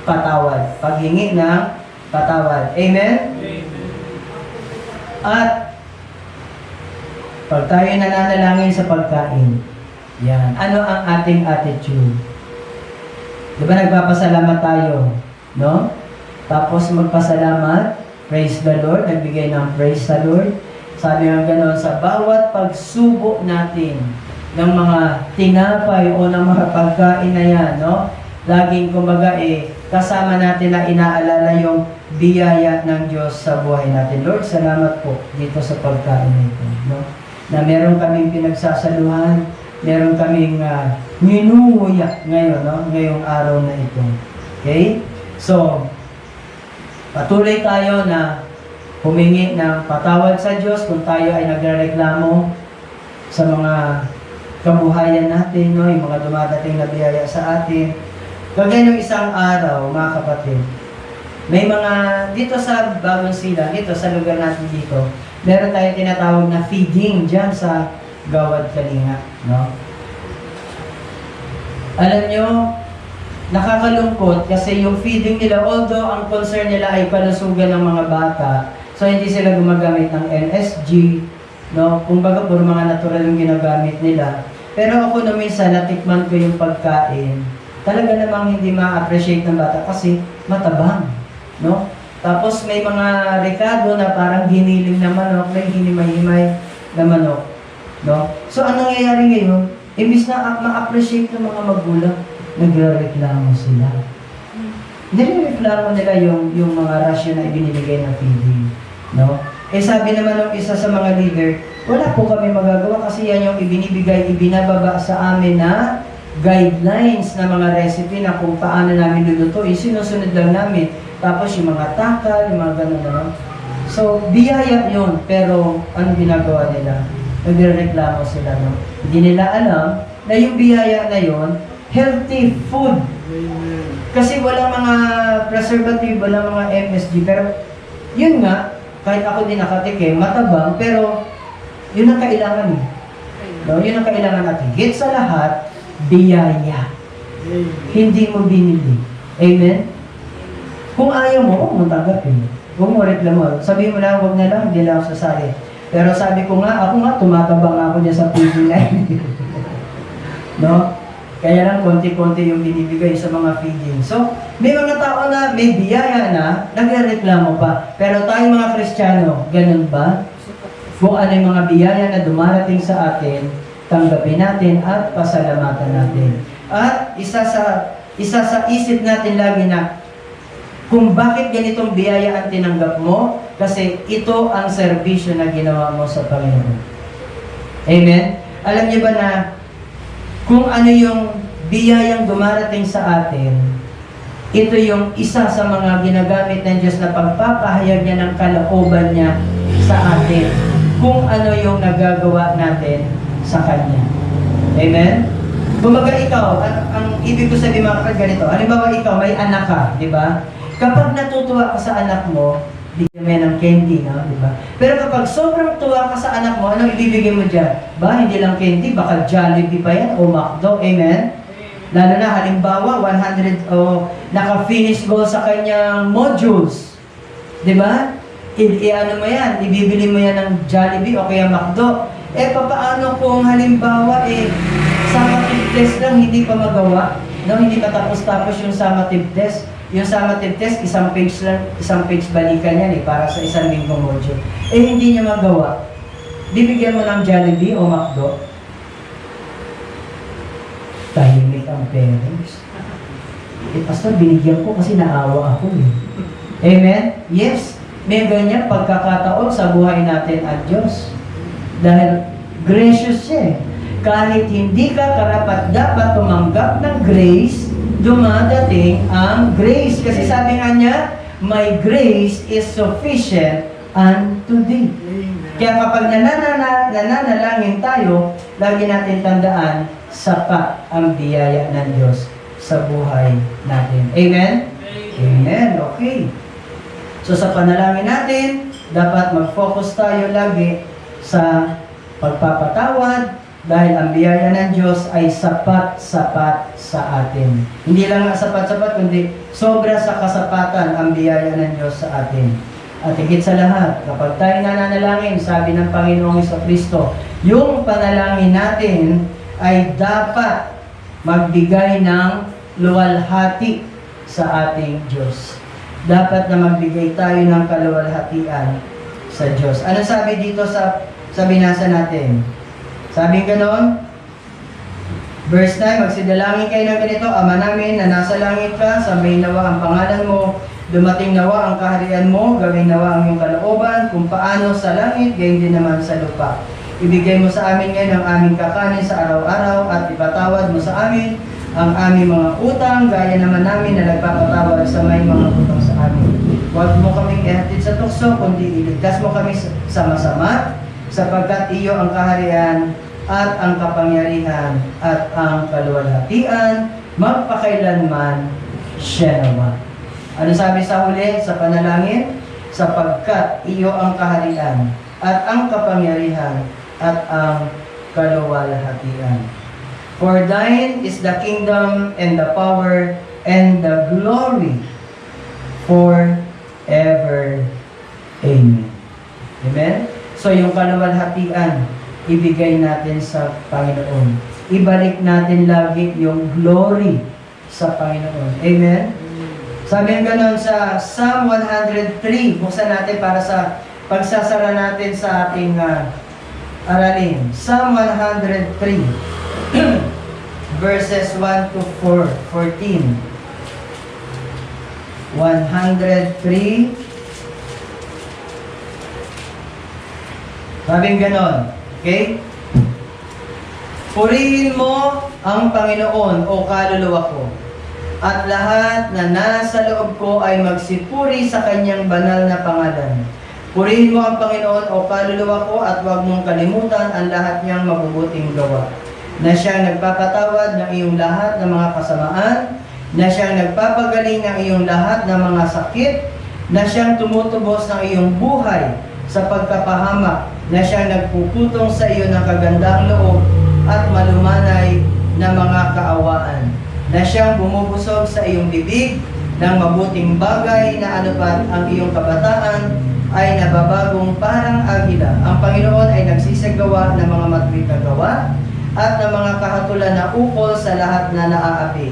patawad. Paghingi ng patawad. Amen? Amen. At pag tayo nananalangin sa pagkain, yan. Ano ang ating attitude? Di ba nagpapasalamat tayo? No? Tapos magpasalamat, praise the Lord, nagbigay ng praise sa Lord. Sabi nga gano'n, sa bawat pagsubok natin ng mga tinapay o ng mga pagkain na yan, no? Laging kumbaga kasama natin na inaalala yung biyaya ng Diyos sa buhay natin. Lord, salamat po dito sa pagkain nito. No? Na meron kaming pinagsasaluhan, meron kaming minunguya ngayon, no? Ngayong araw na ito. Okay? So, patuloy tayo na humingi ng patawad sa Diyos kung tayo ay nagrereklamo sa mga kabuhayan natin, no? Yung mga dumadating na biyaya sa atin. Kagaya ng isang araw, mga kapatid, may mga, dito sa Bagong Silang, dito sa lugar natin dito, meron tayong tinatawag na feeding dyan sa Gawad Kalinga, no? Alam nyo, nakakalungkot kasi yung feeding nila, although ang concern nila ay palusugan ng mga bata, so hindi sila gumagamit ng MSG, no? Kumbaga, puro mga natural yung ginagamit nila. Pero ako na minsan, natikman ko yung pagkain, talaga namang hindi ma-appreciate ng bata kasi matabang, no? Tapos may mga rekado na parang giniling na manok, may hinimay-himay na manok, no? So, anong nangyayari ngayon? Imbis na ma-appreciate ng mga magulang, nagre-reklamo sila. Nire-reklamo nila yung mga rasyon na ibinibigay ng feeding, no? Eh sabi naman ng isa sa mga leader, wala po kami magagawa kasi yan yung ibinababa sa amin na guidelines na mga recipe na kung paano namin lulutuin, sinusunod lang namin. Tapos yung mga takal, yung mga gano'n. So, biyaya yun, pero ano ginagawa nila? Nagrereklamo sila, no? Hindi nila alam na yung biyaya na yun, healthy food. Kasi walang mga preservative, walang mga MSG, pero yun nga, kahit ako din nakatikim, matabang, pero yun ang kailangan eh. No? Yun ang kailangan natin. Higit sa lahat, biyaya. Hindi mo binili. Amen? Kung ayaw mo, huwag mong tanggapin. Huwag mo reklamo. Sabihin mo lang, huwag na lang, hindi lang ako sasali. Pero sabi ko nga, ako nga, tumatabang ako niya sa feeding na no? Kaya lang, konti-konti yung binibigay sa mga feeding. So, may mga tao na may biyaya na, nagrereklamo pa. Pero tayong mga Kristiyano, ganun ba? Kung ano yung mga biyaya na dumarating sa atin, tanggapin natin at pasalamatan natin. At isa sa isip natin lagi na kung bakit ganitong biyaya ang tinanggap mo, kasi ito ang serbisyo na ginawa mo sa Panginoon. Amen? Alam niyo ba na kung ano yung biyayang dumarating sa atin, ito yung isa sa mga ginagamit ng Diyos na pagpapahayag niya ng kalooban niya sa atin. Kung ano yung nagagawa natin sa Kanya. Amen? Kumaga ikaw, ang ibig ko sabihin mga kapatid ganito, halimbawa ikaw, may anak ka, di ba? Kapag natutuwa ka sa anak mo, bigyan mo yan ng candy, no? Di ba? Pero kapag sobrang tuwa ka sa anak mo, anong ibibigay mo dyan? Ba, hindi lang candy, baka Jollibee pa yan o McDo, amen? Lalo na, halimbawa, 100 o naka-finish goal sa kanyang modules. Di ba? Ano mo yan, ibibili mo yan ng Jollibee o kaya McDo. Eh, papaano kung halimbawa, summative test lang, hindi pa magawa? No, hindi pa tapos-tapos yung summative test. Yung summative test, isang page balikan yan para sa isang linggong module. Eh, hindi niya magawa. Bibigyan mo ng Jollibee o McDo. Tahimik ang parents. Pastor, binigyan ko kasi naawa ako eh. Amen? Yes. May ganyan pagkakataon sa buhay natin at Diyos. Dahil gracious siya eh. Kahit hindi ka karapat-dapat tumanggap ng grace, dumadating ang grace. Kasi sabi nga niya, my grace is sufficient unto thee. Kaya kapag nananalangin tayo, lagi natin tandaan, sapat ang biyaya ng Diyos sa buhay natin. Amen? Amen. Okay. So sa panalangin natin, dapat mag-focus tayo lagi sa pagpapatawad, dahil ang biyaya ng Diyos ay sapat-sapat sa atin. Hindi lang sapat-sapat, kundi sobra sa kasapatan ang biyaya ng Diyos sa atin. At higit sa lahat, kapag tayo nananalangin, sabi ng Panginoong Jesucristo, yung panalangin natin ay dapat magbigay ng luwalhati sa ating Diyos. Dapat na magbigay tayo ng kaluwalhatian sa Diyos. Ano sabi dito sa binasa natin? Sabi ganon, Verse 9, magsidalangin kayo ng ganito, Ama namin na nasa langit ka, sambahin nawa ang pangalan mo, dumating nawa ang kaharian mo, gawin nawa ang iyong kalooban, kung paano sa langit, gayon din naman sa lupa. Ibigay mo sa amin ngayon ang aming kakanin sa araw-araw at ipatawad mo sa amin ang aming mga utang, gaya naman namin na nagpapatawad sa may mga utang sa amin. Huwag mo kaming ihatid sa tukso, kundi iligtas mo kami sa masama, sapagkat iyo ang kaharian at ang kapangyarihan at ang kaluwalhatian magpakailanman siya naman. Ano sabi sa huli sa panalangin? Sapagkat iyo ang kaharian at ang kapangyarihan at ang kaluwalhatian. For thine is the kingdom and the power and the glory forever. Amen. Amen? So yung kaluwalhatian, ibigay natin sa Panginoon. Ibalik natin lagi yung glory sa Panginoon. Amen? Sabi ng ganon sa Psalm 103, buksan natin para sa pagsasara natin sa ating aralin. Psalm 103, verses 1 to 14. 103. Sabi ng ganon. Okay? Purihin mo ang Panginoon o kaluluwa ko, at lahat na nasa loob ko ay magsipuri sa kanyang banal na pangalan. Purihin mo ang Panginoon o kaluluwa ko, at huwag mong kalimutan ang lahat niyang mabubuting gawa. Na siyang nagpapatawad ng iyong lahat ng mga kasamaan, na siyang nagpapagaling ng iyong lahat ng mga sakit, na siyang tumutubos ng iyong buhay sa pagkapahamak, na siyang nagpuputong sa iyo ng kagandahang loob at malumanay na mga kaawaan, na siyang bumubusog sa iyong bibig ng mabuting bagay, na anupat ang iyong kabataan ay nababagong parang agila. Ang Panginoon ay nagsisagawa ng mga matuwid na gawa at ng mga kahatulan na ukol sa lahat na naaapi.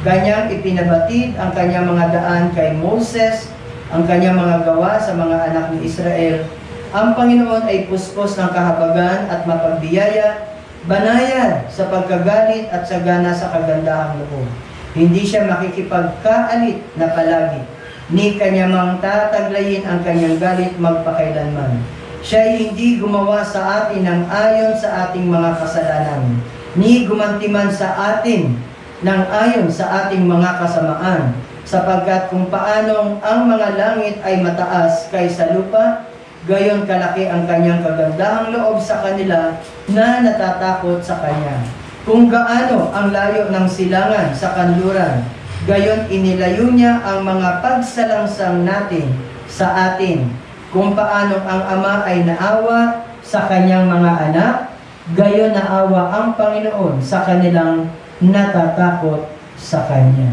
Kanyang ipinabatid ang kanyang mga daan kay Moses, ang kanyang mga gawa sa mga anak ni Israel. Ang Panginoon ay puspos ng kahabagan at mapagbiyaya, banayad sa pagkagalit at sagana sa kagandahang loob. Hindi siya makikipagkaalit na palagi, ni kanya mang tataglayin ang kanyang galit magpakailanman. Siya ay hindi gumawa sa atin ng ayon sa ating mga kasalanan, ni gumantiman sa atin ng ayon sa ating mga kasamaan, sapagkat kung paanong ang mga langit ay mataas kaysa lupa, gayon kalaki ang kanyang kagandahang loob sa kanila na natatakot sa kanya. Kung gaano ang layo ng silangan sa kanluran, gayon inilayo niya ang mga pagsalangsang natin sa atin. Kung paano ang Ama ay naawa sa kanyang mga anak, gayon naawa ang Panginoon sa kanilang natatakot sa Kanya.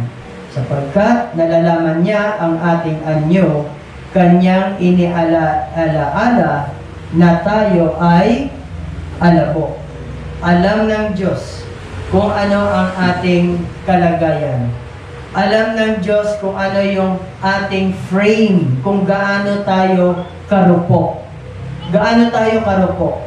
Sapagkat nalalaman niya ang ating anyo, kanyang inialaala na tayo ay alabo. Alam ng Diyos kung ano ang ating kalagayan. Alam ng Diyos kung ano yung ating frame, kung gaano tayo karupok. Gaano tayo karupok?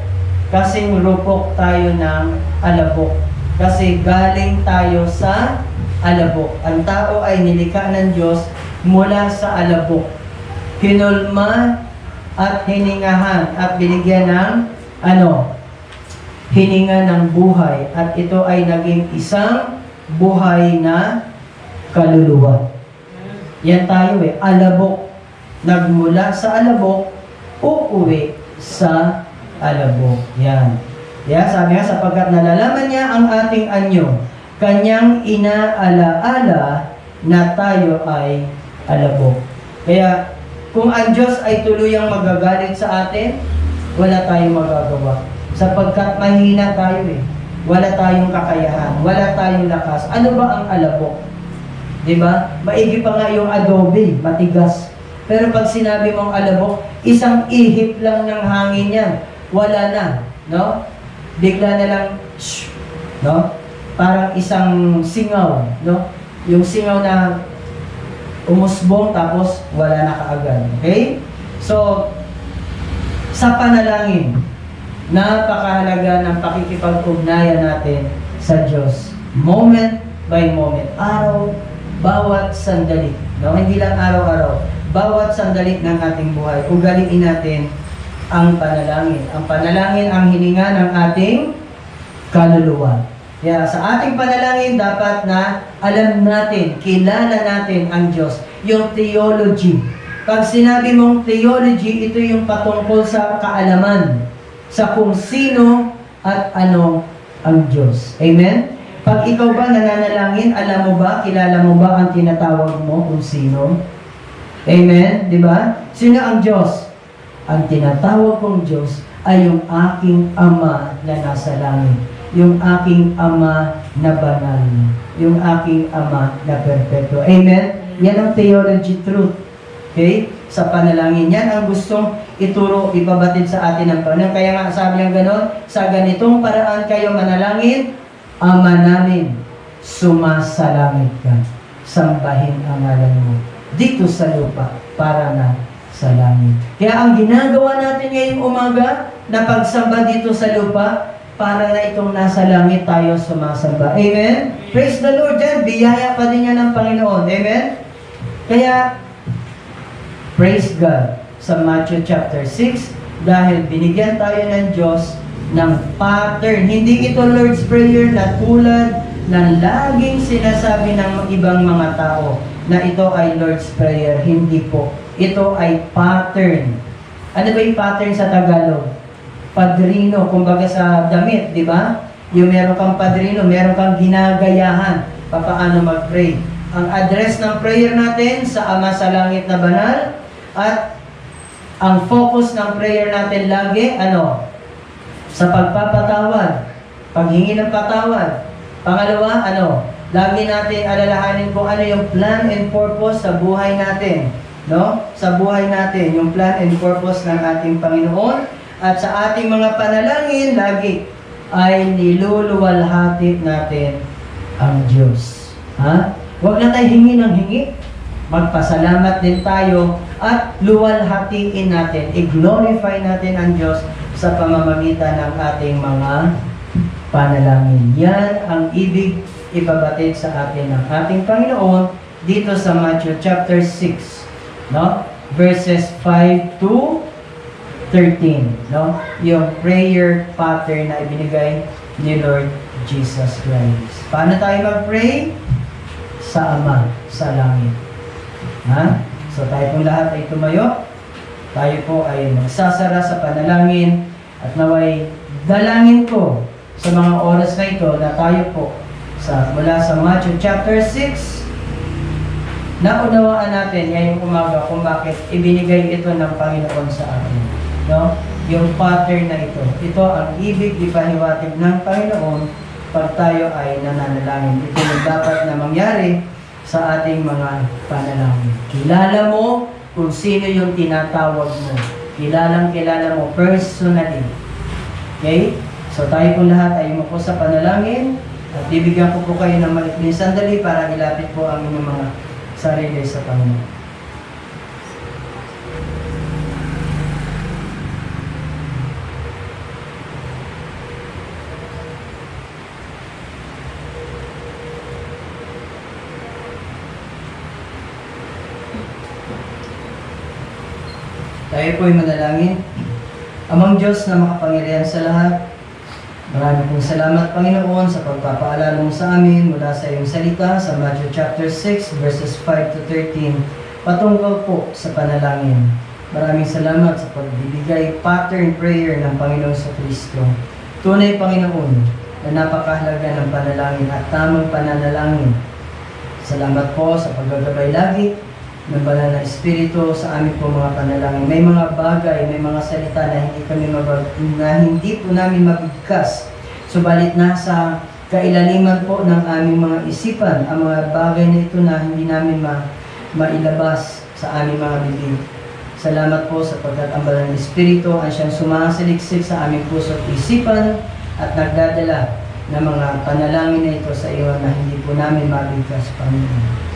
Kasing rupok tayo ng alabok. Kasi galing tayo sa alabok. Ang tao ay nilikha ng Diyos mula sa alabok. Hinulma at hiningahan at binigyan ng hininga ng buhay, at ito ay naging isang buhay na kaluluwa. Yan tayo alabok. Nagmula sa alabok, uuwi sa alabok. Yan. Sabi nga, sapagkat nalalaman niya ang ating anyo, kanyang inaalaala na tayo ay alabok. Kaya, kung ang Diyos ay tuluyang magagalit sa atin, wala tayong magagawa. Sapagkat mahina tayo Wala tayong kakayahan, wala tayong lakas. Ano ba ang alabok? Diba? Maigi pa nga yung adobe, matigas. Pero pag sinabi mong alabok, isang ihip lang ng hangin yan. Wala na, no? Bigla na lang, shh, no? Parang isang singaw, no? Yung singaw na umusbong tapos wala na kaagad. Okay? So, sa panalangin, napakahalaga ng pakikipag-ugnayan natin sa Diyos. moment by moment, bawat sandali. No? Hindi lang araw-araw, bawat sandali ng ating buhay. Ugaliin natin ang panalangin. Ang panalangin ang hininga ng ating kaluluwa. Kaya sa ating panalangin, dapat na alam natin, kilala natin ang Diyos. Yung theology. Pag sinabi mong theology, ito yung patungkol sa kaalaman, sa kung sino at ano ang Diyos. Amen? Pag ikaw ba nananalangin, alam mo ba, kilala mo ba ang tinatawag mo kung sino? Amen? Di ba? Sino ang Diyos? Ang tinatawag kong Diyos ay yung aking Ama na nasa langit. Yung aking Ama na banal. Yung aking Ama na perpetuo. Amen? Yan ang theology truth. Okay? Sa panalangin. Yan ang gustong ituro, ipabatid sa atin ng Panginoon. Kaya nga sabi niya gano'n, sa ganitong paraan kayo manalangin, Ama namin, sumasalangit ka. Sambahin ang ngalan mo dito sa lupa para na sa langit. Kaya ang ginagawa natin ngayong umaga na pagsamba dito sa lupa, para na itong nasa langit tayo sumasamba. Amen? Praise the Lord dyan. Biyaya pa din yan ng Panginoon. Amen? Kaya, praise God sa Matthew chapter 6 dahil binigyan tayo ng Diyos ng pattern. Hindi ito Lord's Prayer na tulad ng laging sinasabi ng ibang mga tao na ito ay Lord's Prayer. Hindi po. Ito ay pattern. Ano ba yung pattern sa Tagalog? Padrino, kumbaga sa damit, di ba? Yung meron kang padrino, meron kang ginagayahan paano mag-pray. Ang address ng prayer natin sa Ama sa Langit na Banal at ang focus ng prayer natin lagi, sa pagpapatawad, paghingi ng patawad. Pangalawa, lagi natin alalahanin kung ano yung plan and purpose sa buhay natin. No? Sa buhay natin, yung plan and purpose ng ating Panginoon. At sa ating mga panalangin, lagi ay niluluwalhati natin ang Diyos. Ha? Huwag na tayo hingi ng hingi. Magpasalamat din tayo at luwalhatiin natin, i-glorify natin ang Diyos sa pamamagitan ng ating mga panalangin. Yan ang ibig ipabatid sa atin ng ating Panginoon dito sa Matthew chapter 6, no? Verses 5 to 13, no? Yung prayer pattern na ibinigay ni Lord Jesus Christ. Paano tayo mag-pray? Sa Ama, sa langit. Ha? So tayo pong lahat ay tumayo. Tayo po ay magsasara sa panalangin at naway dalangin ko sa mga oras na ito na tayo po mula sa Matthew chapter 6 naunawaan natin ngayong umaga kung bakit ibinigay ito ng Panginoon sa atin. No? Yung pattern na ito. Ito ang ibig ipaniwatig ng Panginoon pag tayo ay nananalangin. Ito yung dapat na mangyari sa ating mga panalangin. Kilala mo kung sino yung tinatawag mo. Kilala mo personally. Okay? So tayo po lahat ay umupo sa panalangin at bibigyan ko po kayo ng maikling sandali para ilapit po ang inyong mga sarili sa Panginoon. Tayo po ay manalangin. Amang Diyos na makapangyarihan sa lahat, marami pong salamat, Panginoon, sa pagpapaalala mo sa amin mula sa iyong salita sa Matthew chapter 6, verses 5 to 13, patungkol po sa panalangin. Maraming salamat sa pagbibigay pattern prayer ng Panginoon sa Kristo. Tunay, Panginoon, na napakahalaga ng panalangin at tamang pananalangin. Salamat po sa paggagabay lagi ng banal na Espiritu sa aming po mga panalangin. May mga bagay, may mga salita na hindi po namin mabigkas. Subalit nasa kailaliman po ng aming mga isipan ang mga bagay na ito na hindi namin mailabas sa aming mga bibig. Salamat po sapagkat ang banal na Espiritu ang siyang sumasaliksik sa aming puso at isipan at nagdadala ng mga panalangin na ito sa iyo na hindi po namin mabigkas, Panginoon.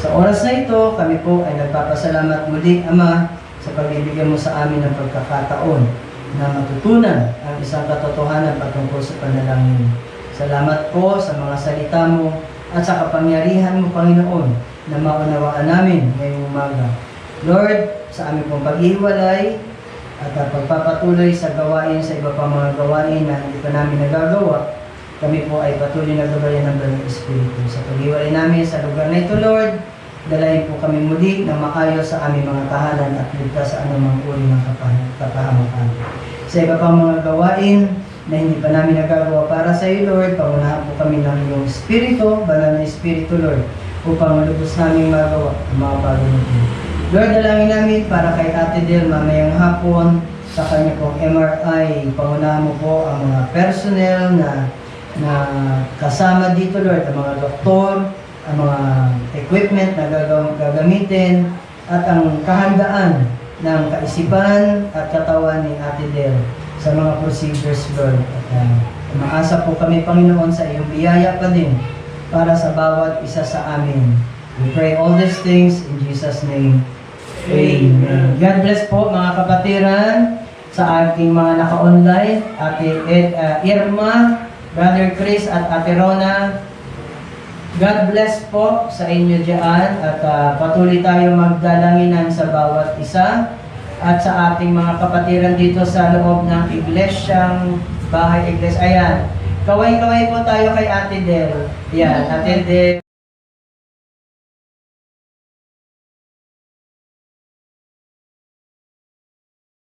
Sa oras na ito, kami po ay nagpapasalamat muli, Ama, sa pagbibigyan mo sa amin ng pagkakataon na matutunan ang isang katotohanan patungkol sa panalangin. Salamat po sa mga salita mo at sa kapangyarihan mo, Panginoon, na maunawaan namin ngayong umaga. Lord, sa aming pong pag-iwalay at pagpapatuloy sa gawain, sa iba pang mga gawain na hindi pa namin nagagawa, kami po ay patuloy na gabayan ng Banal na Espiritu. Sa pag-iwalay namin sa lugar na ito, Lord, dalahin po kami muli na maayos sa aming mga tahanan at ligtas sa anumang uri ng kapahamakan. Sa iba pang mga gawain na hindi pa namin nagagawa para sa iyo, Lord, pangunahan po kami ng iyong Espiritu, Banal na Espiritu, Lord, upang lubos namin magawa ang mga bagay nito. Lord, dalangin namin para kay Ate Del mamayang hapon sa kanya pong MRI. Pangunahan mo po ang mga personnel na kasama dito, Lord, ang mga doktor, ang mga equipment na gagamitin, at ang kahandaan ng kaisipan at katawan ni Ate Del sa mga procedures, Lord. At umaasa po kami, Panginoon, sa iyong biyaya pa din para sa bawat isa sa amin. We pray all these things in Jesus' name. Amen. God bless po mga kapatiran sa aking mga naka-online, Ate Irma, Brother Chris at Ate Rona. God bless po sa inyo dyan at patuloy tayo magdalanginan sa bawat isa at sa ating mga kapatiran dito sa loob ng iglesyang bahay iglesia. Ayan, kaway-kaway po tayo kay Ate Del. Ayan, Ate Del.